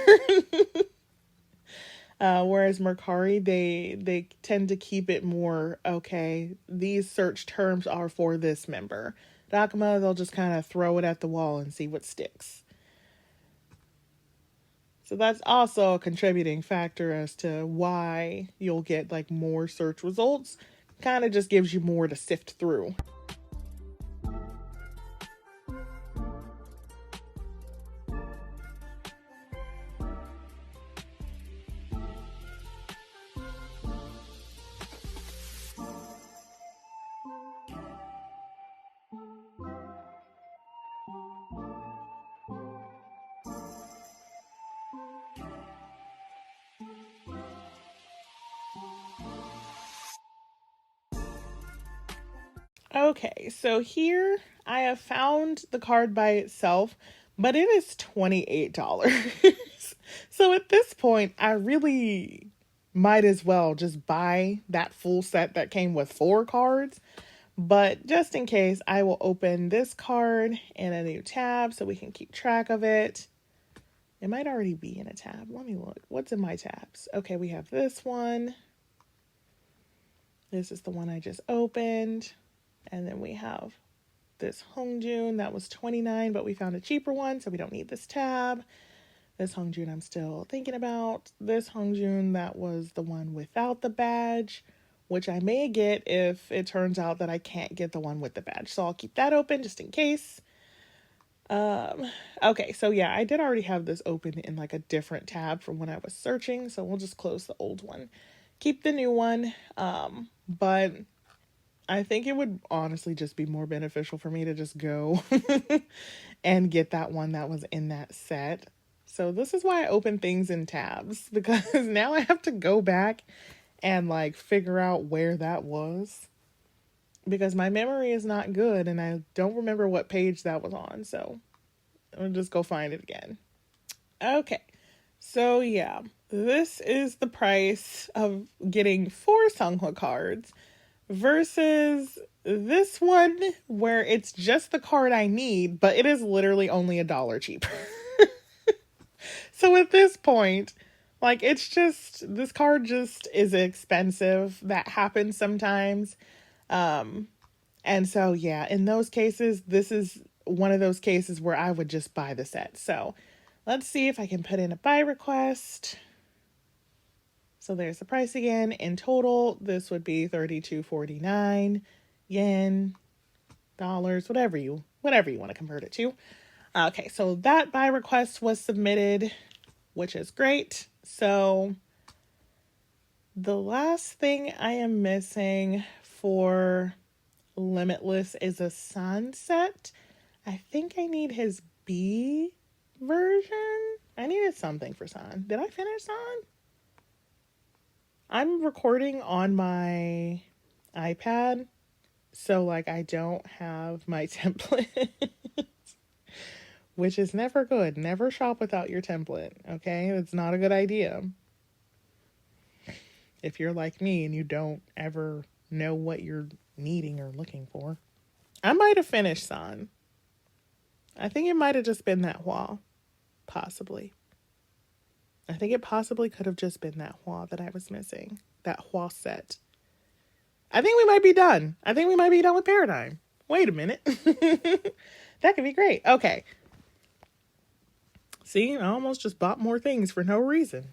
Whereas Mercari, they tend to keep it more, okay, these search terms are for this member. Rakuma, they'll just kind of throw it at the wall and see what sticks. So that's also a contributing factor as to why you'll get like more search results. Kind of just gives you more to sift through. Okay, so here I have found the card by itself, but it is $28. So at this point, I really might as well just buy that full set that came with 4 cards. But just in case, I will open this card in a new tab so we can keep track of it. It might already be in a tab. Let me look. What's in my tabs? Okay, we have this one. This is the one I just opened. And then we have this Hongjun that was $29, but we found a cheaper one, so we don't need this tab. This Hongjun I'm still thinking about. This Hongjun that was the one without the badge, which I may get if it turns out that I can't get the one with the badge. So I'll keep that open just in case. Okay, so yeah, I did already have this open in like a different tab from when I was searching, so we'll just close the old one. Keep the new one, but I think it would honestly just be more beneficial for me to just go and get that one that was in that set. So this is why I open things in tabs, because now I have to go back and like figure out where that was, because my memory is not good and I don't remember what page that was on. So I'll just go find it again. Okay. So yeah, this is the price of getting 4 Songhua cards versus this one where it's just the card I need, but it is literally only $1 cheaper. So at this point, like it's just, this card just is expensive. That happens sometimes. And so yeah, in those cases, this is one of those cases where I would just buy the set. So let's see if I can put in a buy request. So there's the price again. In total, this would be $32.49 yen, dollars, whatever you whatever you want to convert it to. Okay, so that buy request was submitted, which is great. So the last thing I am missing for Limitless is a sunset. I think I need his B version. I needed something for San. Did I finish San? I'm recording on my iPad, so like I don't have my template, which is never good. Never shop without your template, okay? It's not a good idea. If you're like me and you don't ever know what you're needing or looking for. I might have finished San. I think it might have just been that Hua. Possibly. I think it possibly could have just been that Hua that I was missing. That Hua set. I think we might be done. I think we might be done with Paradigm. Wait a minute. That could be great. Okay. See, I almost just bought more things for no reason.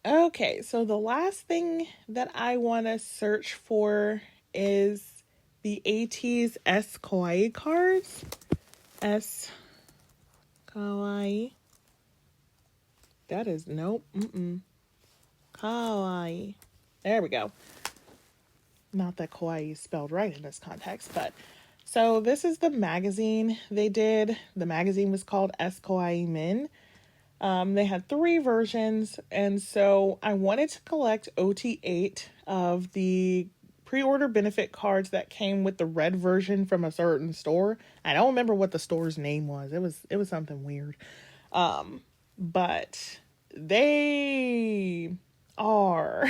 Okay, so the last thing that I want to search for is the Ateez S Kawaii cards. S Kawaii. That is, nope. Kawaii. There we go. Not that kawaii is spelled right in this context, but so this is the magazine they did. The magazine was called S Kawaii Min. They had 3 versions, and so I wanted to collect OT8 of the pre-order benefit cards that came with the red version from a certain store. I don't remember what the store's name was. It was something weird. But they are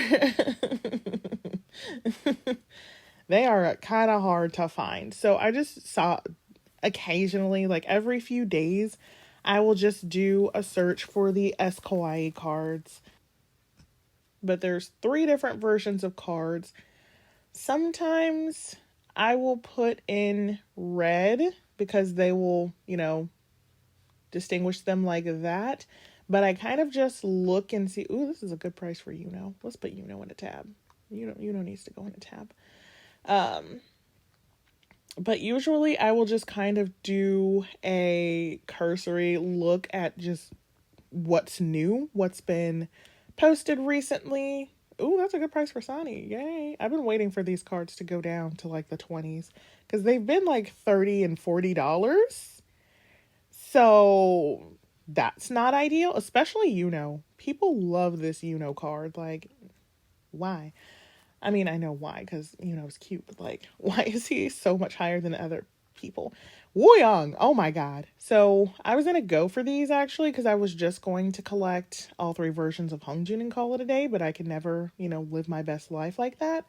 they are kind of hard to find. So I just saw occasionally, like every few days, I will just do a search for the S Kawaii cards. But there's 3 different versions of cards. Sometimes I will put in red because they will, distinguish them like that. But I kind of just look and see, ooh, this is a good price for Uno. Let's put Uno in a tab. Uno needs to go in a tab. But usually I will just kind of do a cursory look at just what's new, what's been posted recently. Ooh, that's a good price for Sonny. Yay. I've been waiting for these cards to go down to like the 20s because they've been like $30 and $40. So that's not ideal, especially Uno. People love this Uno card. Like, why? I mean, I know why, because Uno's cute, but like, why is he so much higher than other people? Wooyoung! Oh my god. So I was gonna go for these actually, because I was just going to collect all 3 versions of Hongjun and call it a day, but I could never, live my best life like that.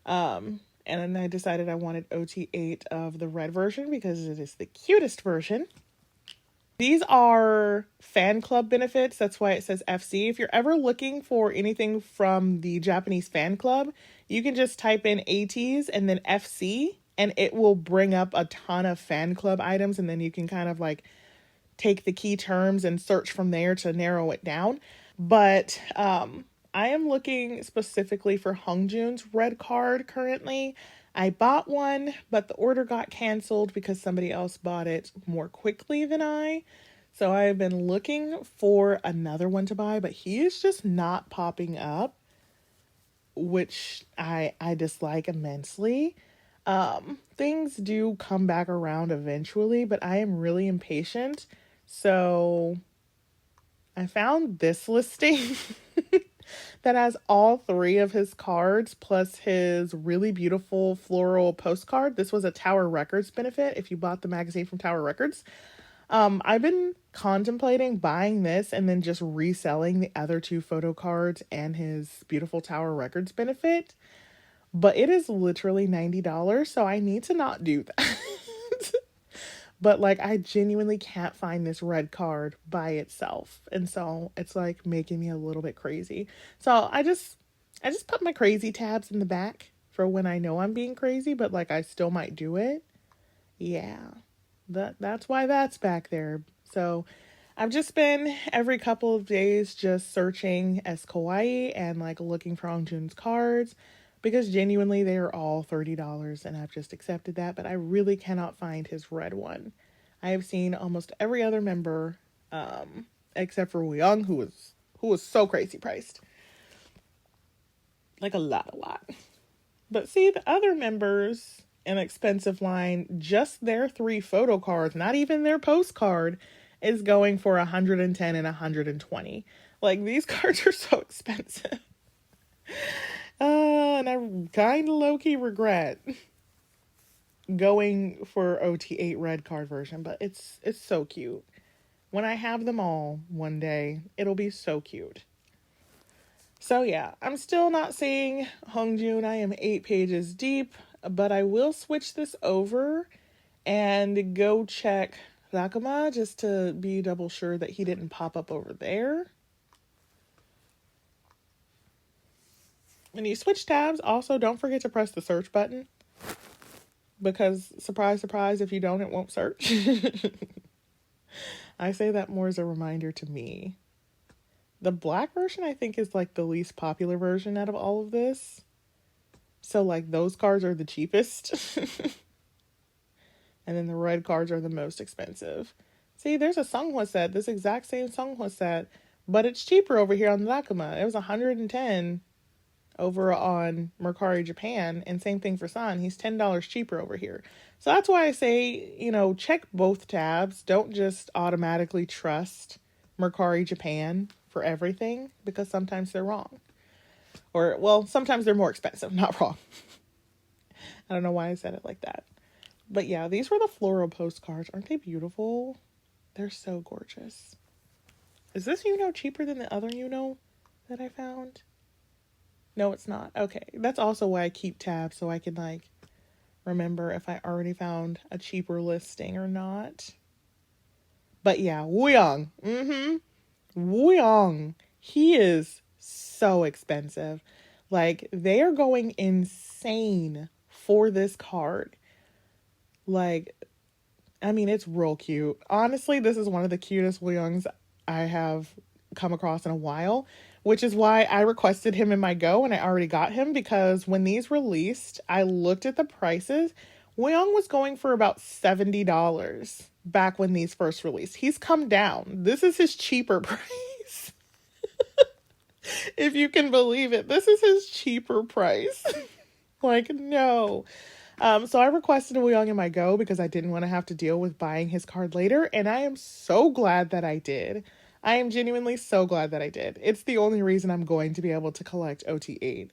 And then I decided I wanted OT8 of the red version because it is the cutest version. These are fan club benefits. That's why it says FC. If you're ever looking for anything from the Japanese fan club, you can just type in Ateez and then FC, and it will bring up a ton of fan club items, and then you can kind of like take the key terms and search from there to narrow it down. But I am looking specifically for Hongjun's red card currently. I bought one, but the order got canceled because somebody else bought it more quickly than I. So I have been looking for another one to buy, but he is just not popping up, which I dislike immensely. Things do come back around eventually, but I am really impatient. So I found this listing that has all 3 of his cards plus his really beautiful floral postcard. This was a Tower Records benefit if you bought the magazine from Tower Records. I've been contemplating buying this and then just reselling the other 2 photo cards and his beautiful Tower Records benefit. But it is literally $90, so I need to not do that. But like, I genuinely can't find this red card by itself. And so it's like making me a little bit crazy. So I just put my crazy tabs in the back for when I know I'm being crazy, but like I still might do it. Yeah. That's why that's back there. So I've just been every couple of days just searching S Kawaii and like looking for Ongjun's cards because genuinely they are all $30 and I've just accepted that, but I really cannot find his red one. I have seen almost every other member, except for Wu Young, who was so crazy priced. Like a lot. But see, the other members in expensive line, just their 3 photo cards, not even their postcard, is going for $110 and $120. Like, these cards are so expensive. And I kind of low-key regret going for OT8 red card version, but it's so cute. When I have them all one day, it'll be so cute. So yeah, I'm still not seeing Hongjoon. I am 8 pages deep, but I will switch this over and go check Rakuma just to be double sure that he didn't pop up over there. When you switch tabs, also don't forget to press the search button, because surprise, surprise, if you don't, it won't search. I say that more as a reminder to me. The black version, I think, is like the least popular version out of all of this. So like those cards are the cheapest. And then the red cards are the most expensive. See, there's a Seonghwa set, this exact same Seonghwa set, but it's cheaper over here on Rakuma. It was $110 over on Mercari Japan, and same thing for San. He's $10 cheaper over here. So that's why I say, check both tabs. Don't just automatically trust Mercari Japan for everything, because sometimes they're wrong. Or, well, sometimes they're more expensive, not wrong. I don't know why I said it like that. But yeah, these were the floral postcards. Aren't they beautiful? They're so gorgeous. Is this cheaper than the other that I found? No, it's not. Okay, that's also why I keep tabs, so I can remember if I already found a cheaper listing or not. But yeah, Wooyoung. Wooyoung. He is so expensive. Like, they are going insane for this card. Like, I mean, it's real cute. Honestly, this is one of the cutest Wooyoungs I have come across in a while, which is why I requested him in my go, and I already got him, because when these released, I looked at the prices. Wooyoung was going for about $70 back when these first released. He's come down. This is his cheaper price. If you can believe it, this is his cheaper price. Like, no. So I requested a Wooyoung in my go because I didn't want to have to deal with buying his card later, and I am so glad that I did. I am genuinely so glad that I did. It's the only reason I'm going to be able to collect OT8.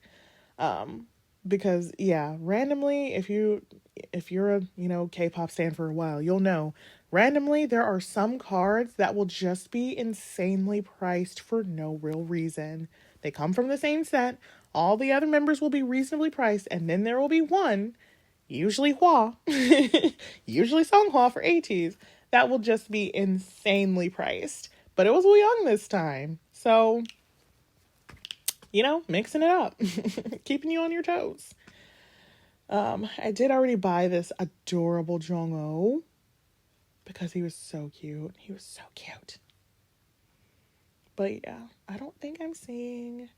Because yeah, randomly, if you're a K-pop stan for a while, you'll know randomly there are some cards that will just be insanely priced for no real reason. They come from the same set. All the other members will be reasonably priced, and then there will be one, usually Hwa, usually Seonghwa for Ateez, that will just be insanely priced. But it was Wooyoung this time. So, mixing it up. Keeping you on your toes. I did already buy this adorable Jongho because he was so cute. He was so cute. But yeah, I don't think I'm seeing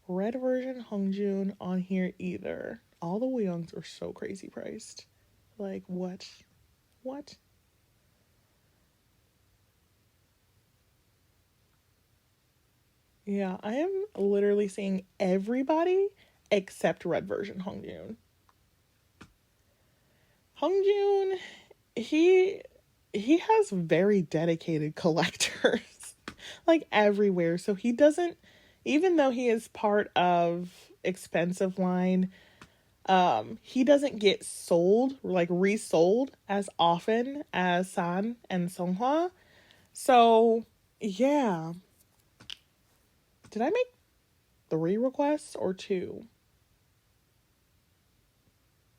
red version Hongjoon on here either. All the Wooyoungs are so crazy priced. Like, what? What? Yeah, I am literally seeing everybody except red version Hongjoon. Hongjoon, he has very dedicated collectors like everywhere. So he doesn't, even though he is part of expensive line, he doesn't get sold, like resold as often as San and Seonghwa. So yeah. Did I make 3 requests or 2?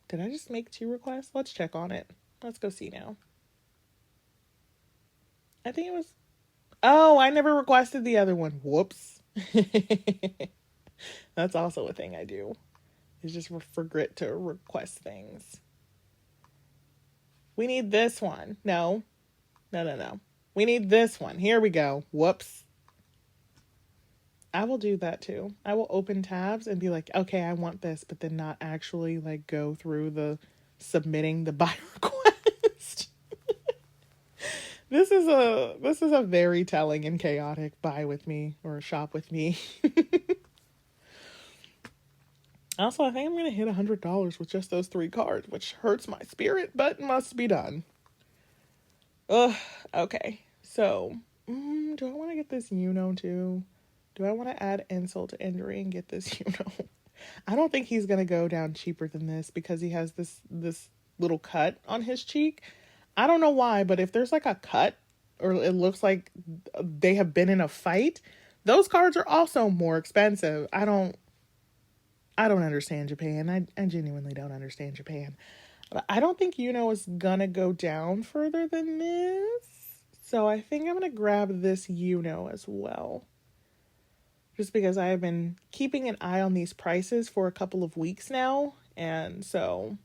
Did I just make 2 requests? Let's check on it. Let's go see now. I think it was... Oh, I never requested the other one. Whoops. That's also a thing I do. Is just forget to request things. We need this one. No. We need this one. Here we go. Whoops. I will do that too. I will open tabs and be like, okay, I want this, but then not actually like go through the submitting the buy request. This is a very telling and chaotic buy with me or shop with me. Also, I think I'm gonna hit $100 with just those 3 cards, which hurts my spirit, but must be done. Ugh. Okay. So, do I want to get this too? Do I want to add insult to injury and get this I don't think he's gonna go down cheaper than this because he has this little cut on his cheek. I don't know why, but if there's like a cut or it looks like they have been in a fight, those cards are also more expensive. I don't understand Japan. I genuinely don't understand Japan. But I don't think is gonna go down further than this. So I think I'm gonna grab this as well. Just because I have been keeping an eye on these prices for a couple of weeks now. And so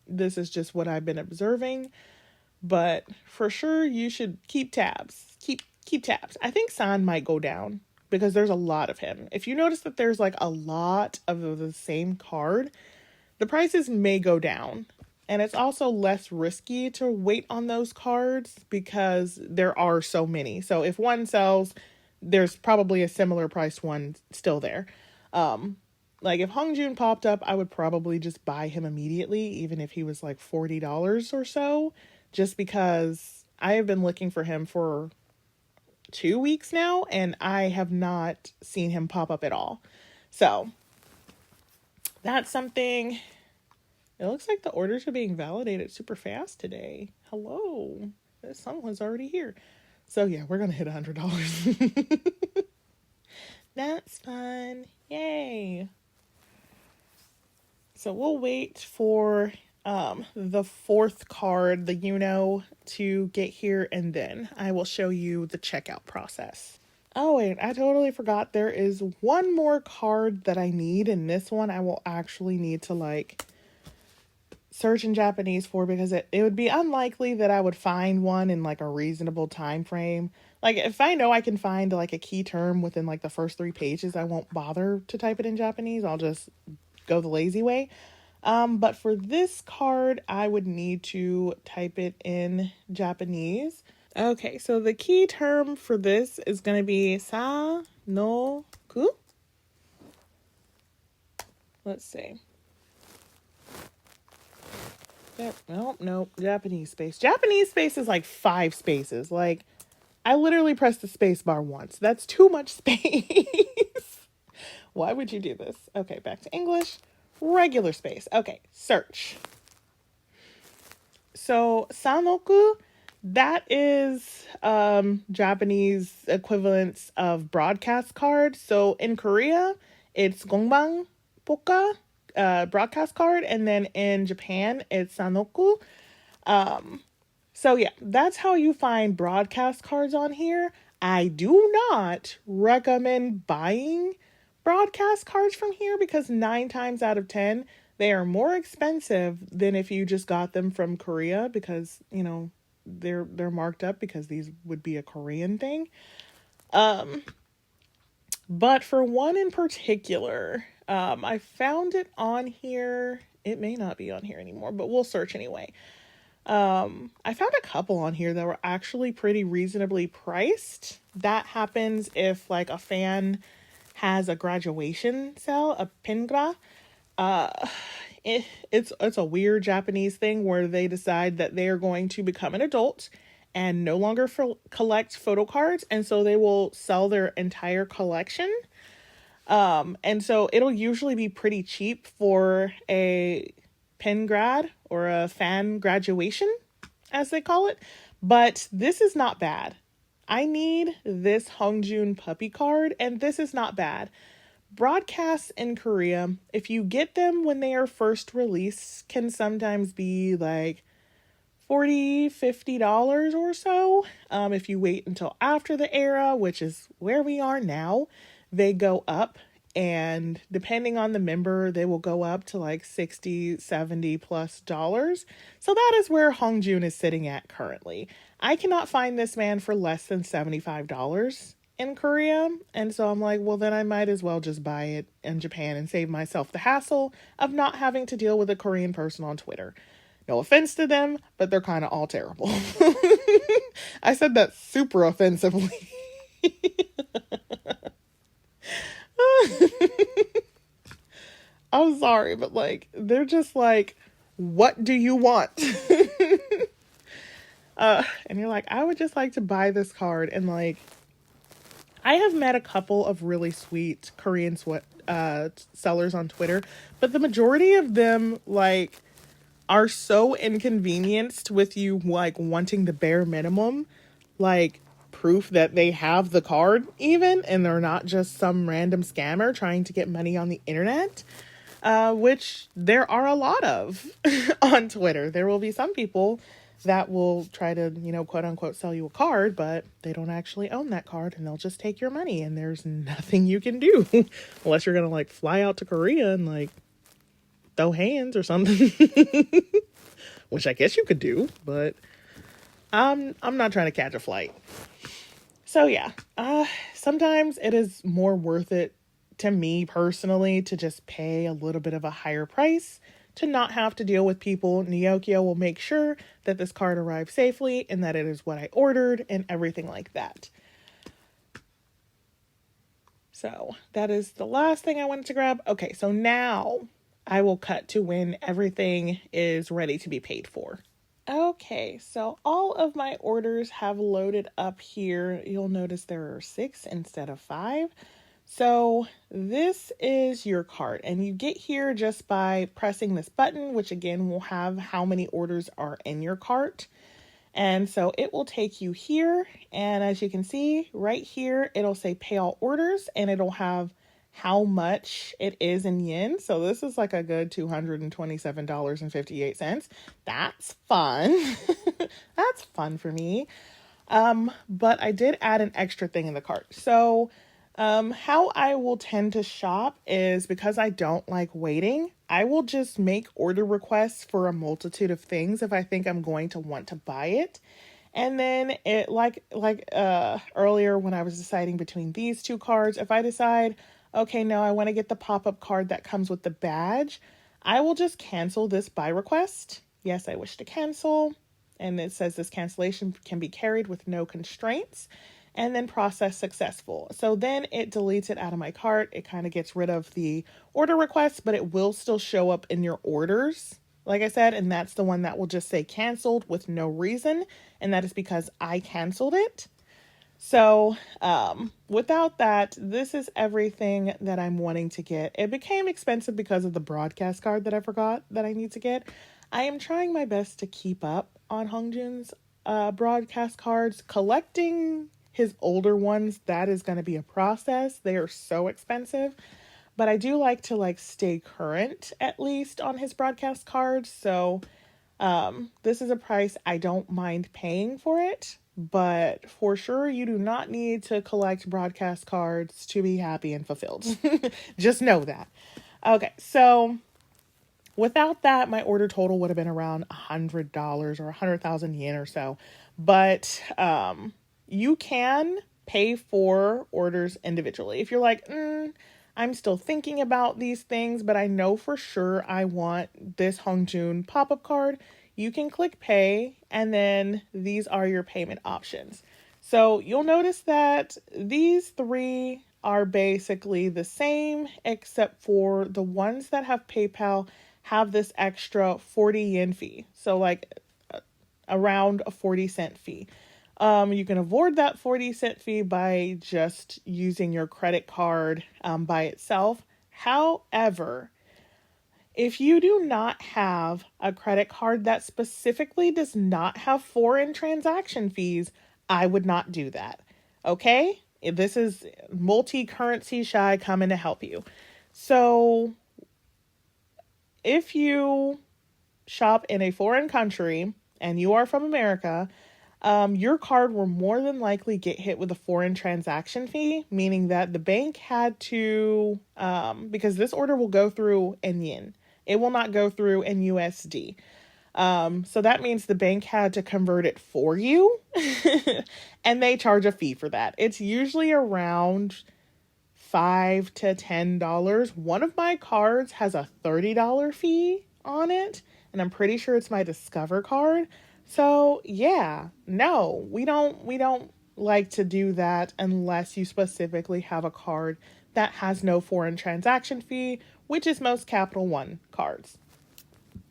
this is just what I've been observing. But for sure, you should keep tabs. Keep tabs. I think San might go down because there's a lot of him. If you notice that there's like a lot of the same card, the prices may go down. And it's also less risky to wait on those cards because there are so many. So if one sells, there's probably a similar priced one still there. Like if Hongjun popped up, I would probably just buy him immediately, even if he was like $40 or so, just because I have been looking for him for 2 weeks now and I have not seen him pop up at all. So that's something. It looks like the orders are being validated super fast today. Hello. Someone's already here. So yeah, we're going to hit $100. That's fun. Yay. So we'll wait for the 4th card, the to get here, and then I will show you the checkout process. Oh wait, I totally forgot. There is one more card that I need, and this one I will actually need to like search in Japanese for because it would be unlikely that I would find one in like a reasonable time frame. Like if I know I can find like a key term within like the first 3 pages, I won't bother to type it in Japanese. I'll just go the lazy way. But for this card, I would need to type it in Japanese. Okay, so the key term for this is going to be sa no ku. Let's see. Nope. Japanese space. Japanese space is like 5 spaces. Like, I literally pressed the space bar once. That's too much space. Why would you do this? Okay, back to English. Regular space. Okay, search. So, sanoku, that is Japanese equivalents of broadcast card. So, in Korea, it's gongbang poka. Broadcast card, and then in Japan it's sanoku. So yeah, that's how you find broadcast cards on here. I do not recommend buying broadcast cards from here because 9 times out of 10 they are more expensive than if you just got them from Korea because they're marked up because these would be a Korean thing. But for one in particular, I found it on here. It may not be on here anymore, but we'll search anyway. I found a couple on here that were actually pretty reasonably priced. That happens if like a fan has a graduation sale, a pingra. It's a weird Japanese thing where they decide that they are going to become an adult and no longer collect photo cards, and so they will sell their entire collection. And so it'll usually be pretty cheap for a pen grad or a fan graduation, as they call it. But this is not bad. I need this Hongjun puppy card, and this is not bad. Broadcasts in Korea, if you get them when they are first released, can sometimes be like $40-$50 or so. If you wait until after the era, which is where we are now, they go up, and depending on the member, they will go up to like $60-$70+ So that is where Hongjun is sitting at currently. I cannot find this man for less than $75. in Korea. And so I'm like, well, then I might as well just buy it in Japan and save myself the hassle of not having to deal with a Korean person on Twitter. No offense to them, but they're kind of all terrible. I said that super offensively. I'm sorry, but like, they're just like, what do you want? And you're like, I would just like to buy this card. And like, I have met a couple of really sweet Korean sellers on Twitter, but the majority of them like are so inconvenienced with you like wanting the bare minimum, like proof that they have the card even, and they're not just some random scammer trying to get money on the internet, which there are a lot of on Twitter. There will be some people that will try to, quote unquote, sell you a card, but they don't actually own that card and they'll just take your money and there's nothing you can do unless you're going to like fly out to Korea and like throw hands or something, which I guess you could do, but I'm not trying to catch a flight. So yeah, sometimes it is more worth it to me personally to just pay a little bit of a higher price to not have to deal with people. Neokyo will make sure that this card arrives safely and that it is what I ordered and everything like that. So that is the last thing I wanted to grab. Okay, so now I will cut to when everything is ready to be paid for. Okay, so all of my orders have loaded up here. You'll notice there are 6 instead of 5. So this is your cart, and you get here just by pressing this button, which again will have how many orders are in your cart. And so it will take you here, and as you can see right here, it'll say pay all orders, and it'll have how much it is in yen. So this is like a good $227.58. That's fun. That's fun for me. But I did add an extra thing in the cart. So how I will tend to shop is because I don't like waiting. I will just make order requests for a multitude of things if I think I'm going to want to buy it. And then it like earlier when I was deciding between these two cards, if I decide, okay, no, I want to get the pop-up card that comes with the badge, I will just cancel this buy request. Yes, I wish to cancel. And it says this cancellation can be carried with no constraints, and then process successful. So then it deletes it out of my cart. It kind of gets rid of the order request, but it will still show up in your orders, like I said, and that's the one that will just say canceled with no reason, and that is because I canceled it. So without that, this is everything that I'm wanting to get. It became expensive because of the broadcast card that I forgot that I need to get. I am trying my best to keep up on Hongjun's broadcast cards. Collecting his older ones, that is going to be a process. They are so expensive. But I do like to stay current at least on his broadcast cards. So this is a price I don't mind paying for it. But for sure, you do not need to collect broadcast cards to be happy and fulfilled. Just know that. Okay, so without that, my order total would have been around $100 or 100,000 yen or so. But you can pay for orders individually. If you're like, I'm still thinking about these things, but I know for sure I want this Hongjun pop-up card, you can click pay, and then these are your payment options. So you'll notice that these 3 are basically the same, except for the ones that have PayPal have this extra 40 yen fee. So around a 40-cent fee. You can avoid that 40-cent fee by just using your credit card by itself. However, if you do not have a credit card that specifically does not have foreign transaction fees, I would not do that. Okay? This is multi-currency shy coming to help you. So if you shop in a foreign country and you are from America, your card will more than likely get hit with a foreign transaction fee, meaning that the bank had to, because this order will go through in yen. It will not go through in USD. So that means the bank had to convert it for you and they charge a fee for that. It's usually around $5 to $10. One of my cards has a $30 fee on it, and I'm pretty sure it's my Discover card. So yeah, no, we don't like to do that unless you specifically have a card that has no foreign transaction fee, which is most Capital One cards.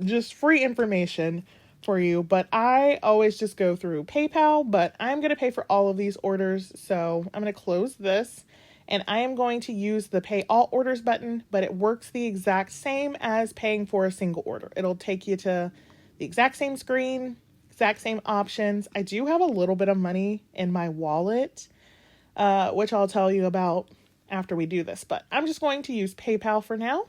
Just free information for you, but I always just go through PayPal, but I'm going to pay for all of these orders. So I'm going to close this and I am going to use the pay all orders button, but it works the exact same as paying for a single order. It'll take you to the exact same screen, exact same options. I do have a little bit of money in my wallet, which I'll tell you about after we do this, but I'm just going to use PayPal for now.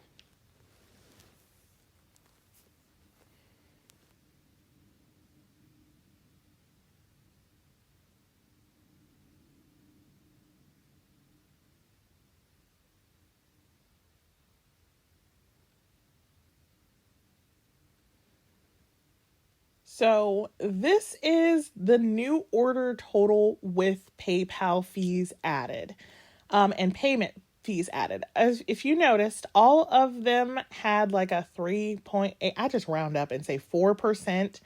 So this is the new order total with PayPal fees added, and payment fees added. As if you noticed, all of them had like a 3.8, I just round up and say 4%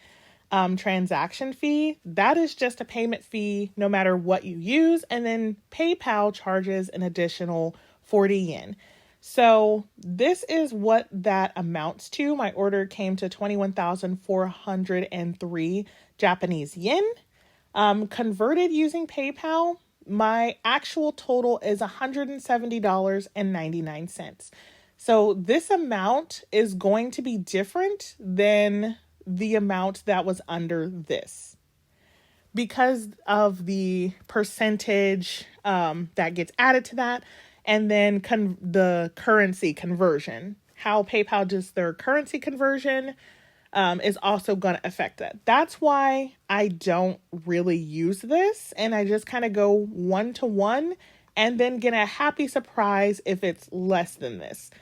transaction fee. That is just a payment fee no matter what you use. And then PayPal charges an additional 40 yen. So this is what that amounts to. My order came to 21,403 Japanese yen. Converted using PayPal, my actual total is $170.99. So this amount is going to be different than the amount that was under this because of the percentage that gets added to that, and then the currency conversion. How PayPal does their currency conversion is also going to affect that. That's why I don't really use this, and I just kind of go 1-to-1 and then get a happy surprise if it's less than this.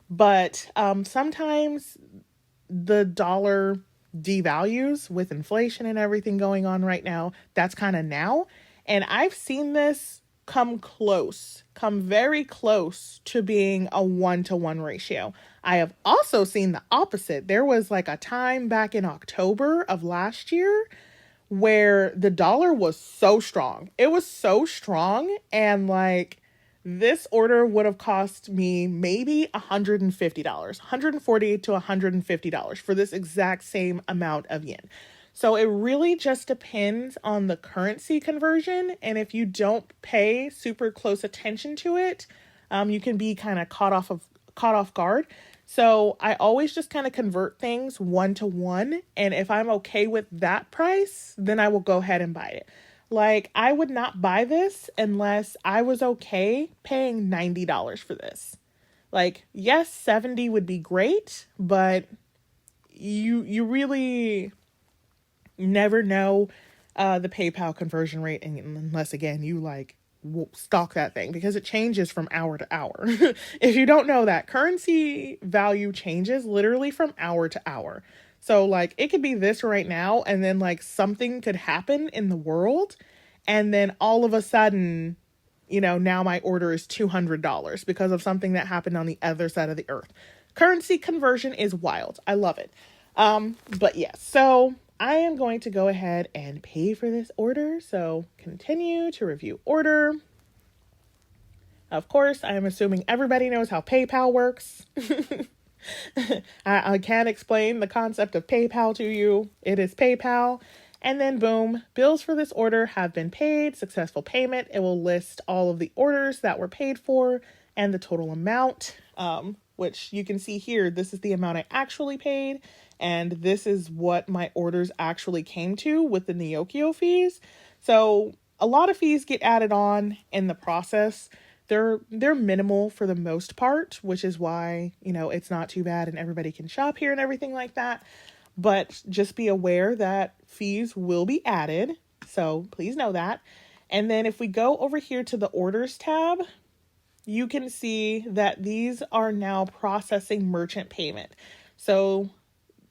But sometimes the dollar devalues with inflation and everything going on right now. That's kind of now. And I've seen this come very close to being a 1-to-1 ratio. I have also seen the opposite. There was like a time back in October of last year where the dollar was so strong. It was so strong, and like this order would have cost me maybe $150, $140 to $150 for this exact same amount of yen. So it really just depends on the currency conversion. And if you don't pay super close attention to it, you can be kind of caught off guard. So I always just kind of convert things 1-to-1. And if I'm okay with that price, then I will go ahead and buy it. Like, I would not buy this unless I was okay paying $90 for this. Like, yes, 70 would be great, but you really never know the PayPal conversion rate unless, again, you like stalk that thing, because it changes from hour to hour. If you don't know that, currency value changes literally from hour to hour. So like it could be this right now, and then like something could happen in the world, and then all of a sudden, now my order is $200 because of something that happened on the other side of the earth. Currency conversion is wild. I love it. But yeah, so I am going to go ahead and pay for this order. So continue to review order. Of course, I am assuming everybody knows how PayPal works. I can't explain the concept of PayPal to you. It is PayPal. And then boom, bills for this order have been paid, successful payment. It will list all of the orders that were paid for and the total amount, which you can see here. This is the amount I actually paid, and this is what my orders actually came to with the Neokyo fees. So a lot of fees get added on in the process. They're minimal for the most part, which is why, it's not too bad and everybody can shop here and everything like that. But just be aware that fees will be added. So please know that. And then if we go over here to the orders tab, you can see that these are now processing merchant payment. So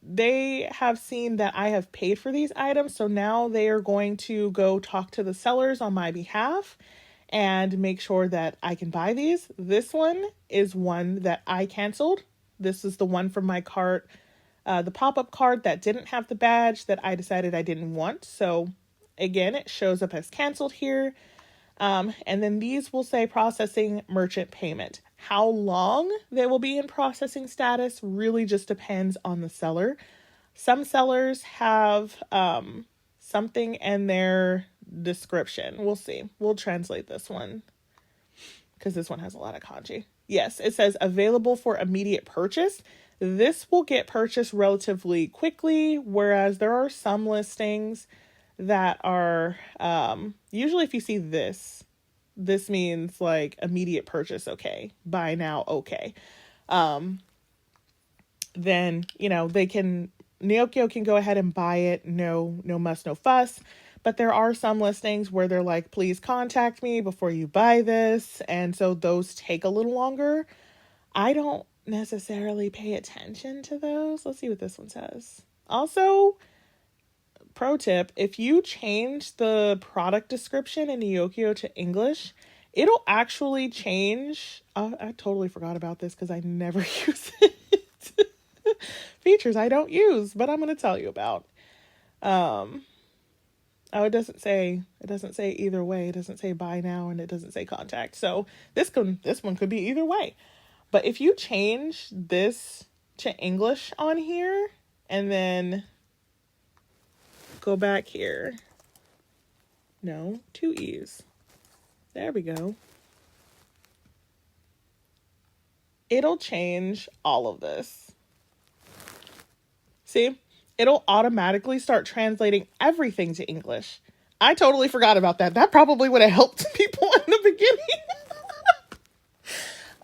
they have seen that I have paid for these items, so now they are going to go talk to the sellers on my behalf and make sure that I can buy these. This one is one that I canceled. This is the one from my cart, the pop-up cart that didn't have the badge that I decided I didn't want. So again, it shows up as canceled here. And then these will say processing merchant payment. How long they will be in processing status really just depends on the seller. Some sellers have something in their description. We'll see. We'll translate this one because this one has a lot of kanji. Yes, it says available for immediate purchase. This will get purchased relatively quickly, whereas there are some listings that are usually if you see this means like immediate purchase, okay, buy now, okay. Then Neokyo can go ahead and buy it, no muss, no fuss. But there are some listings where they're like, please contact me before you buy this, and so those take a little longer. I don't necessarily pay attention to those. Let's see what this one says. Also, pro tip, if you change the product description in Neokyo to English, it'll actually change. I totally forgot about this because I never use it. Features I don't use, but I'm going to tell you about. It doesn't say either way. It doesn't say buy now and it doesn't say contact. So this one could be either way. But if you change this to English on here and then go back here. No, 2 E's. There we go. It'll change all of this. See? It'll automatically start translating everything to English. I totally forgot about that. That probably would have helped people in the beginning.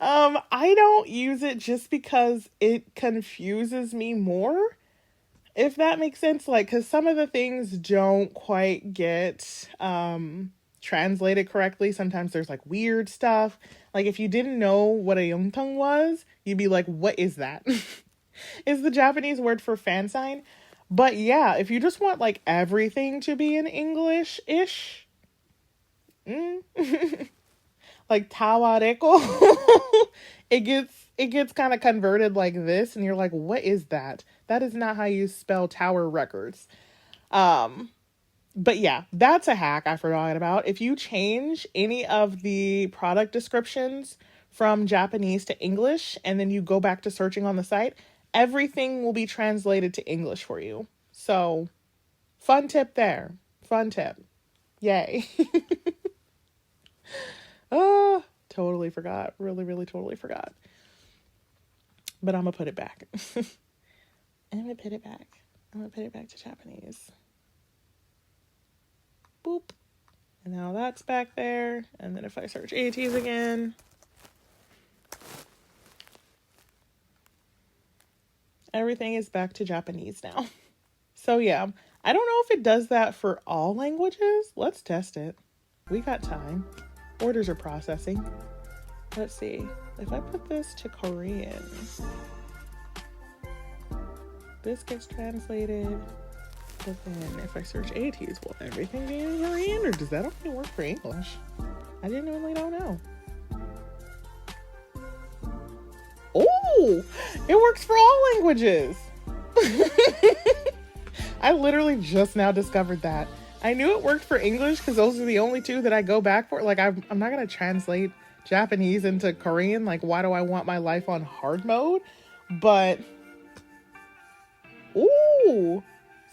I don't use it just because it confuses me more. If that makes sense, like, because some of the things don't quite get translated correctly. Sometimes there's like weird stuff. Like if you didn't know what a yongtang was, you'd be like, what is that? Is the Japanese word for fan sign. But yeah, if you just want like everything to be in English-ish, like tawareko, it gets kind of converted like this, and you're like, what is that? That is not how you spell tower records. But yeah, that's a hack I forgot about. If you change any of the product descriptions from Japanese to English, and then you go back to searching on the site, everything will be translated to English for you. So, fun tip there. Fun tip. Yay. Oh, totally forgot. Really, really totally forgot. But I'm going to put it back. I'm going to put it back to Japanese. Boop. And now that's back there. And then if I search Ateez again, everything is back to Japanese now. So yeah, I don't know if it does that for all languages. Let's test it. We got time. Orders are processing. Let's see. If I put this to Korean, this gets translated. But then if I search Ateez, will everything be in Korean, or does that only work for English? I genuinely don't know. Oh, it works for all languages. I literally just now discovered that. I knew it worked for English because those are the only two that I go back for. Like, I'm not going to translate Japanese into Korean. Like, why do I want my life on hard mode? But, ooh.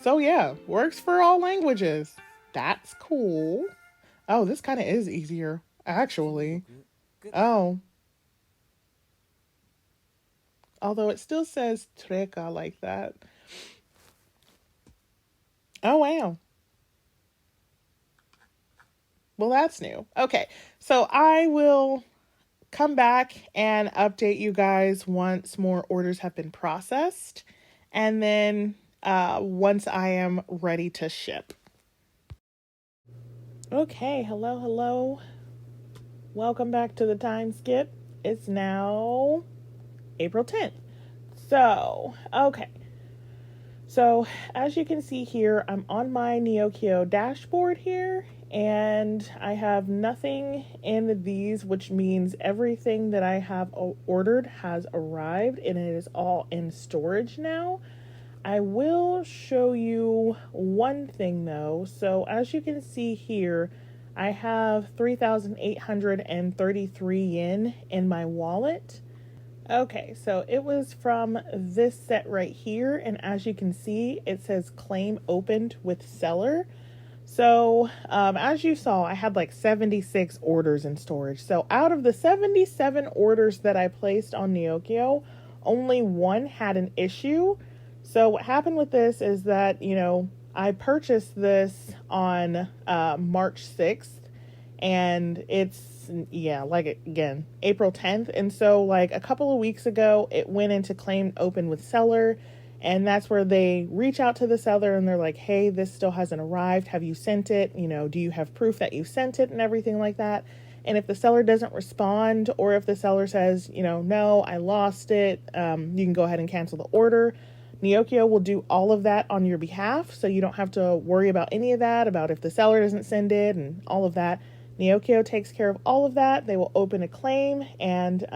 So yeah, works for all languages. That's cool. Oh, this kind of is easier, actually. Oh. Although it still says treka like that. Oh, wow. Well, that's new. Okay, so I will come back and update you guys once more orders have been processed. And then once I am ready to ship. Okay, hello. Welcome back to the time skip. It's now April 10th. So, okay. So as you can see here, I'm on my Neokyo dashboard here, and I have nothing in these, which means everything that I have ordered has arrived and it is all in storage now. I will show you one thing though. So as you can see here, I have 3,833 yen in my wallet. Okay, so it was from this set right here, and as you can see, it says claim opened with seller. So, as you saw, I had like 76 orders in storage. So, out of the 77 orders that I placed on Neokyo, only one had an issue. So, what happened with this is that, I purchased this on March 6th, and it's, again, April 10th. And so, like, a couple of weeks ago, it went into claim open with seller. And that's where they reach out to the seller and they're like, hey, this still hasn't arrived. Have you sent it? Do you have proof that you sent it and everything like that? And if the seller doesn't respond, or if the seller says, no, I lost it, you can go ahead and cancel the order. Neokyo will do all of that on your behalf. So you don't have to worry about any of that, about if the seller doesn't send it and all of that. Neokyo takes care of all of that. They will open a claim, and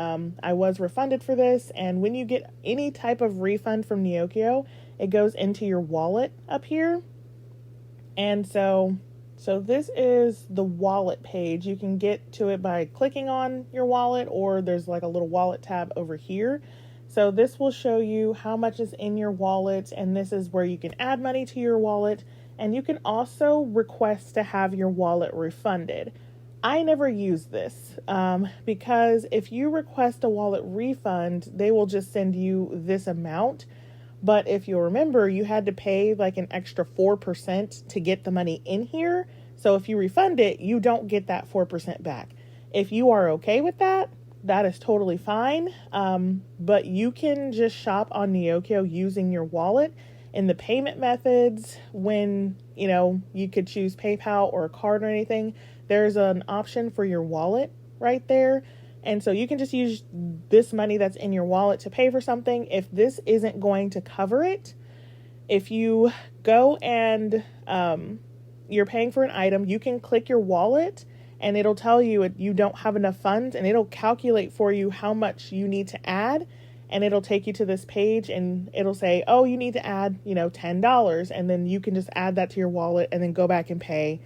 I was refunded for this. And when you get any type of refund from Neokyo, it goes into your wallet up here. And so this is the wallet page. You can get to it by clicking on your wallet, or there's like a little wallet tab over here. So this will show you how much is in your wallet, and this is where you can add money to your wallet. And you can also request to have your wallet refunded. I never use this because if you request a wallet refund, they will just send you this amount. But if you remember, you had to pay like an extra 4% to get the money in here. So if you refund it, you don't get that 4% back. If you are okay with that, that is totally fine. But you can just shop on Neokyo using your wallet. In the payment methods, when, you could choose PayPal or a card or anything, there's an option for your wallet right there. And so you can just use this money that's in your wallet to pay for something. If this isn't going to cover it, if you go and you're paying for an item, you can click your wallet and it'll tell you you don't have enough funds, and it'll calculate for you how much you need to add. And it'll take you to this page and it'll say, oh, you need to add, $10. And then you can just add that to your wallet and then go back and pay.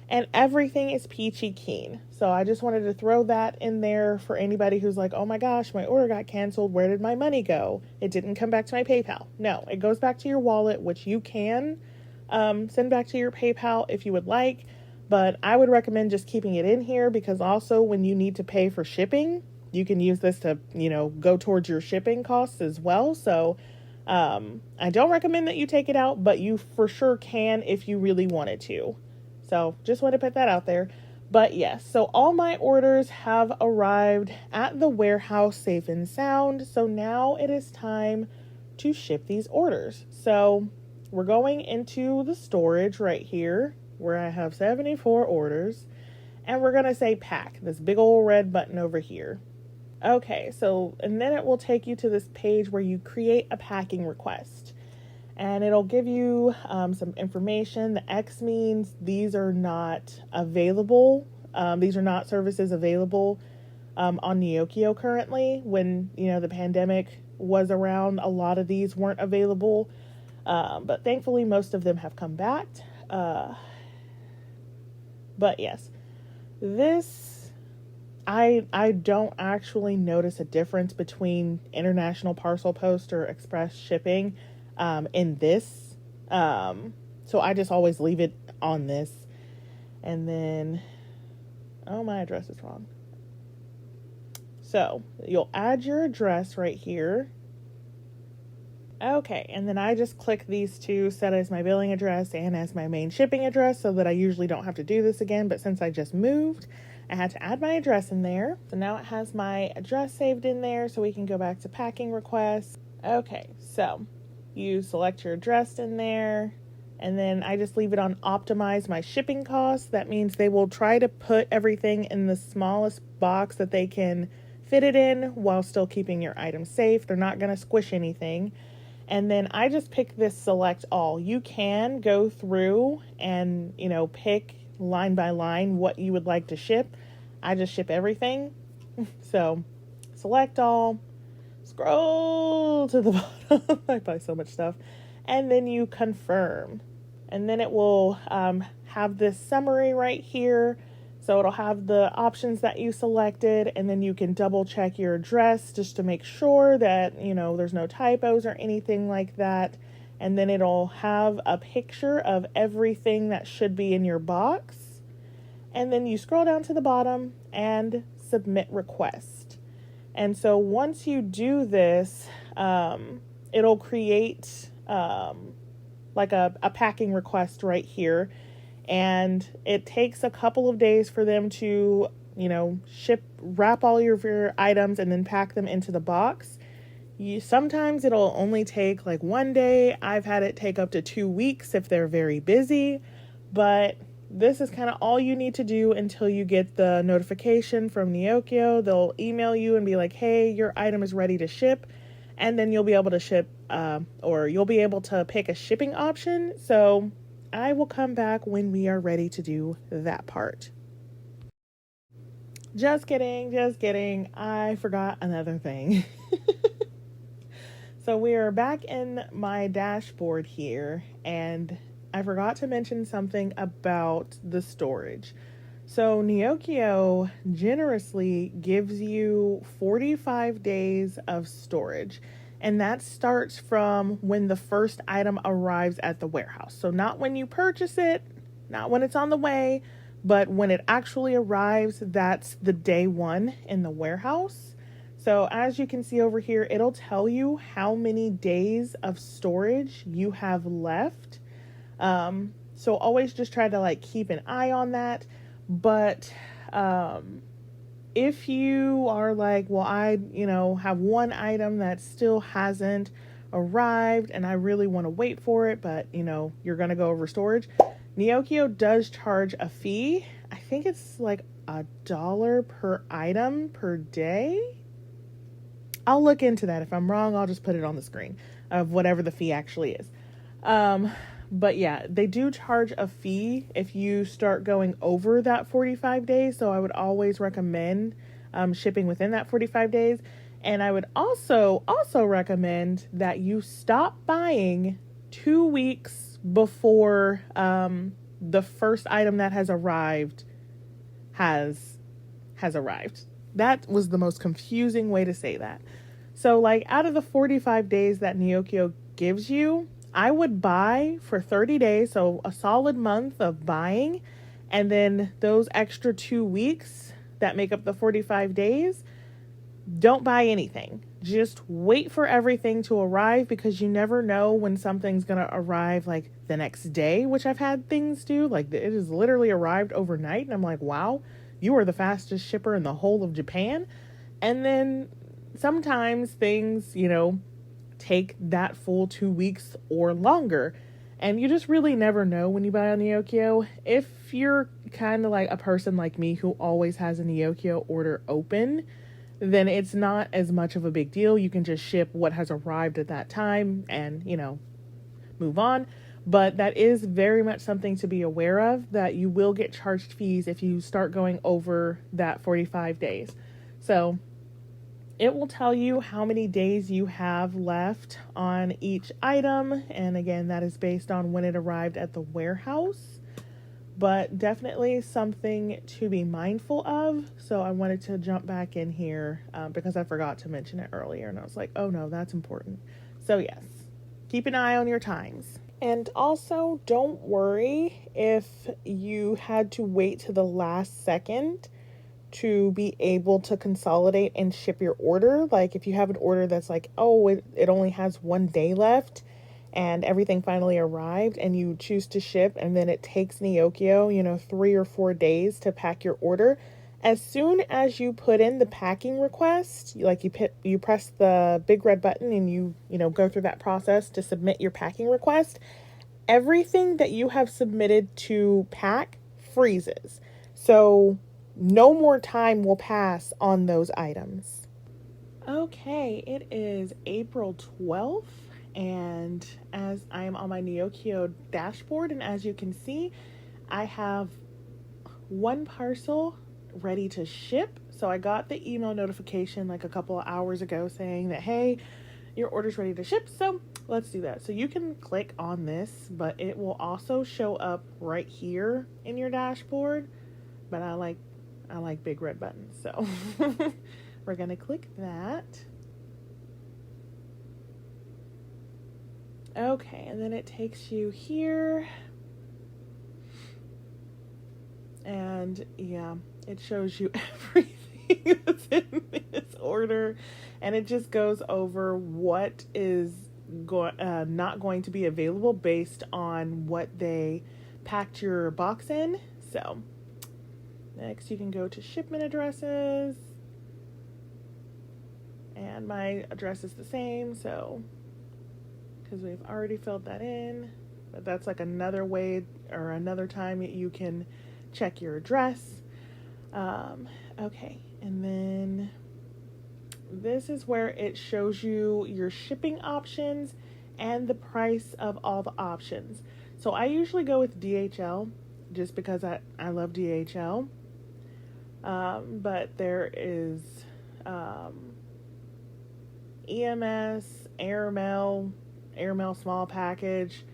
And everything is peachy keen. So I just wanted to throw that in there for anybody who's like, oh my gosh, my order got canceled. Where did my money go? It didn't come back to my PayPal. No, it goes back to your wallet, which you can send back to your PayPal if you would like. But I would recommend just keeping it in here, because also when you need to pay for shipping, you can use this to, go towards your shipping costs as well. So I don't recommend that you take it out, but you for sure can if you really wanted to. So just want to put that out there. But yes, so all my orders have arrived at the warehouse safe and sound. So now it is time to ship these orders. So we're going into the storage right here where I have 74 orders. And we're going to say pack, this big old red button over here. Okay, so, and then it will take you to this page where you create a packing request. And it'll give you some information. The X means these are not available. These are not services available on Neokyo currently. When, the pandemic was around, a lot of these weren't available. But thankfully, most of them have come back. But yes, this, I don't actually notice a difference between international parcel post or express shipping in this. So I just always leave it on this. And then, oh, my address is wrong. So you'll add your address right here. Okay, and then I just click these two, set as my billing address and as my main shipping address, so that I usually don't have to do this again. But since I just moved, I had to add my address in there. So now it has my address saved in there, so we can go back to packing requests. Okay, so you select your address in there, and then I just leave it on optimize my shipping costs. That means they will try to put everything in the smallest box that they can fit it in while still keeping your item safe. They're not going to squish anything. And then I just pick this select all. You can go through and, pick line by line what you would like to ship. I just ship everything. So select all, scroll to the bottom. I buy so much stuff. And then you confirm. And then it will have this summary right here. So it'll have the options that you selected, and then you can double check your address just to make sure that, there's no typos or anything like that. And then it'll have a picture of everything that should be in your box. And then you scroll down to the bottom and submit request. And so once you do this, it'll create like a packing request right here. And it takes a couple of days for them to, wrap all your items and then pack them into the box. Sometimes it'll only take like one day. I've had it take up to 2 weeks if they're very busy. But this is kind of all you need to do until you get the notification from Neokyo. They'll email you and be like, hey, your item is ready to ship. And then you'll be able to ship, or you'll be able to pick a shipping option. So I will come back when we are ready to do that part. Just kidding. I forgot another thing. So we are back in my dashboard here, and I forgot to mention something about the storage. So Neokyo generously gives you 45 days of storage. And that starts from when the first item arrives at the warehouse. So not when you purchase it, not when it's on the way, but when it actually arrives, that's the day one in the warehouse. So as you can see over here, it'll tell you how many days of storage you have left. So always just try to keep an eye on that. But if you are like, well, I, have one item that still hasn't arrived and I really want to wait for it, but, you're going to go over storage, Neokyo does charge a fee. I think it's like $1 per item per day. I'll look into that. If I'm wrong, I'll just put it on the screen of whatever the fee actually is. But yeah, they do charge a fee if you start going over that 45 days. So I would always recommend shipping within that 45 days. And I would also recommend that you stop buying 2 weeks before the first item that has arrived has arrived. That was the most confusing way to say that. So out of the 45 days that Neokyo gives you, I would buy for 30 days, so a solid month of buying, and then those extra 2 weeks that make up the 45 days, don't buy anything. Just wait for everything to arrive, because you never know when something's going to arrive the next day, which I've had things do. It has literally arrived overnight, and I'm like, wow, you are the fastest shipper in the whole of Japan. And then sometimes things, take that full 2 weeks or longer. And you just really never know when you buy on Neokyo. If you're kind of like a person like me who always has a Neokyo order open, then it's not as much of a big deal. You can just ship what has arrived at that time and, move on. But that is very much something to be aware of, that you will get charged fees if you start going over that 45 days. So it will tell you how many days you have left on each item. And again, that is based on when it arrived at the warehouse. But definitely something to be mindful of. So I wanted to jump back in here because I forgot to mention it earlier. And I was like, oh no, that's important. So yes, keep an eye on your times. And also, don't worry if you had to wait to the last second to be able to consolidate and ship your order. If you have an order that's it only has 1 day left and everything finally arrived, and you choose to ship, and then it takes Neokyo, 3 or 4 days to pack your order. As soon as you put in the packing request, you press the big red button and you go through that process to submit your packing request, everything that you have submitted to pack freezes. So no more time will pass on those items. Okay, it is April 12th, And as I am on my Neokyo dashboard, and as you can see, I have one parcel ready to ship. So I got the email notification like a couple of hours ago saying that, hey, your order's ready to ship. So let's do that. So you can click on this, but it will also show up right here in your dashboard. But I like big red buttons. So we're going to click that. Okay, and then it takes you here. And yeah, it shows you everything that's in this order. And it just goes over what is not going to be available based on what they packed your box in. So next you can go to shipment addresses. And my address is the same, so because we've already filled that in. But that's like another way or another time that you can check your address. Okay, and then this is where it shows you your shipping options and the price of all the options. So I usually go with DHL just because I love DHL. But there is EMS, airmail small package,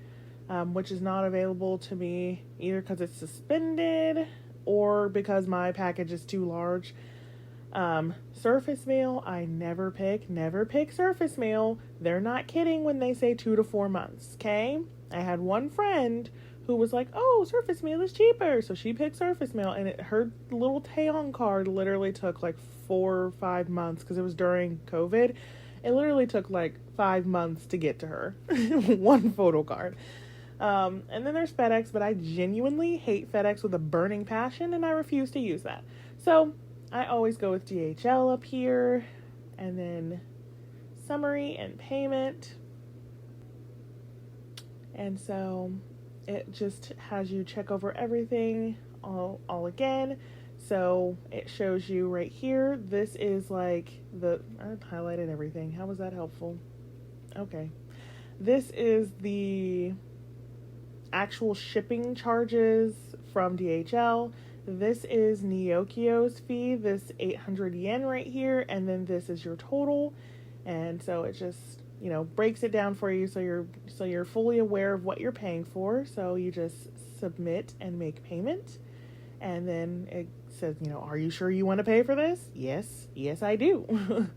which is not available to me either because it's suspended or because my package is too large. Surface mail, I never pick surface mail. They're not kidding when they say 2 to 4 months, okay? I had one friend who was like, oh, surface mail is cheaper. So she picked surface mail, and her little Taeyon card literally took like 4 or 5 months because it was during COVID. It literally took like 5 months to get to her. One photo card. And then there's FedEx, but I genuinely hate FedEx with a burning passion, and I refuse to use that. So I always go with DHL up here, and then summary and payment. And so it just has you check over everything all again. So it shows you right here. This is like I highlighted everything. How was that helpful? Okay. This is the actual shipping charges from DHL. This is Neokyo's fee, this 800 yen right here, and then this is your total. And so it just, breaks it down for you so you're fully aware of what you're paying for. So you just submit and make payment. And then it says, are you sure you want to pay for this? Yes, I do.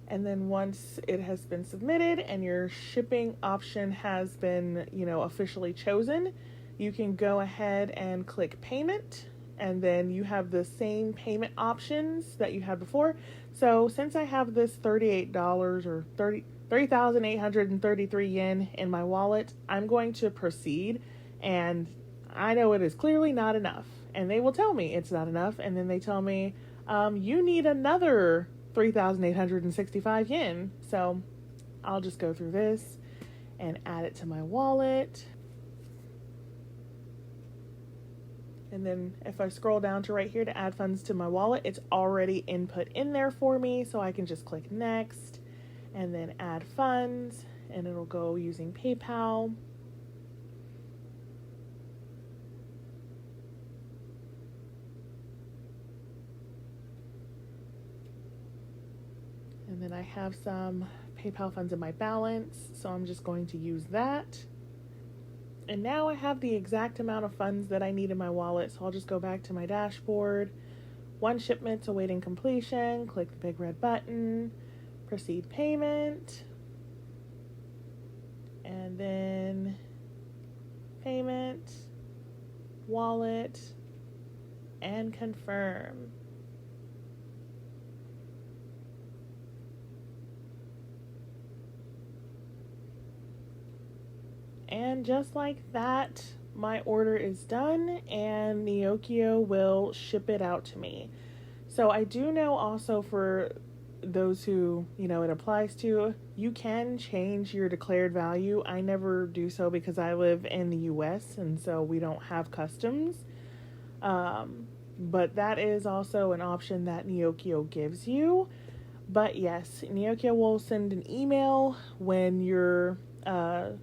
And then once it has been submitted and your shipping option has been, officially chosen, you can go ahead and click payment. And then you have the same payment options that you had before. So since I have this $38 or 30,833 yen in my wallet, I'm going to proceed. And I know it is clearly not enough. And they will tell me it's not enough. And then they tell me, you need another 3,865 yen. So I'll just go through this and add it to my wallet. And then if I scroll down to right here to add funds to my wallet, it's already input in there for me. So I can just click next and then add funds, and it'll go using PayPal. And then I have some PayPal funds in my balance, so I'm just going to use that. And now I have the exact amount of funds that I need in my wallet, so I'll just go back to my dashboard. One shipment's awaiting completion. Click the big red button. Proceed payment. And then payment, wallet, and confirm. And just like that, my order is done and Neokyo will ship it out to me. So I do know also for those who, it applies to, you can change your declared value. I never do so because I live in the US and so we don't have customs. But that is also an option that Neokyo gives you. But yes, Neokyo will send an email when your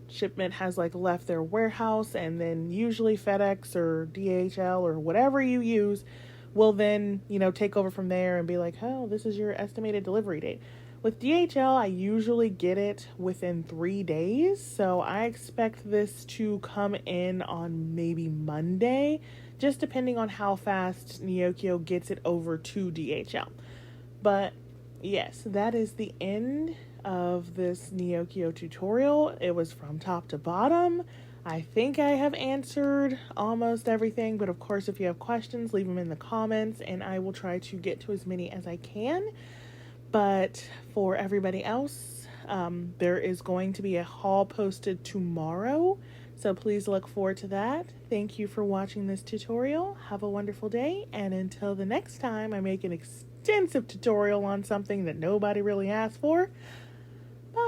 shipment has like left their warehouse, and then usually FedEx or DHL or whatever you use will then, take over from there and be like, oh, this is your estimated delivery date. With DHL, I usually get it within 3 days, so I expect this to come in on maybe Monday, just depending on how fast Neokyo gets it over to DHL. But yes, that is the end of this Neokyo tutorial. It was from top to bottom. I think I have answered almost everything, but of course, if you have questions, leave them in the comments and I will try to get to as many as I can. But for everybody else, there is going to be a haul posted tomorrow, so please look forward to that. Thank you for watching this tutorial. Have a wonderful day, and until the next time I make an extensive tutorial on something that nobody really asked for, bye!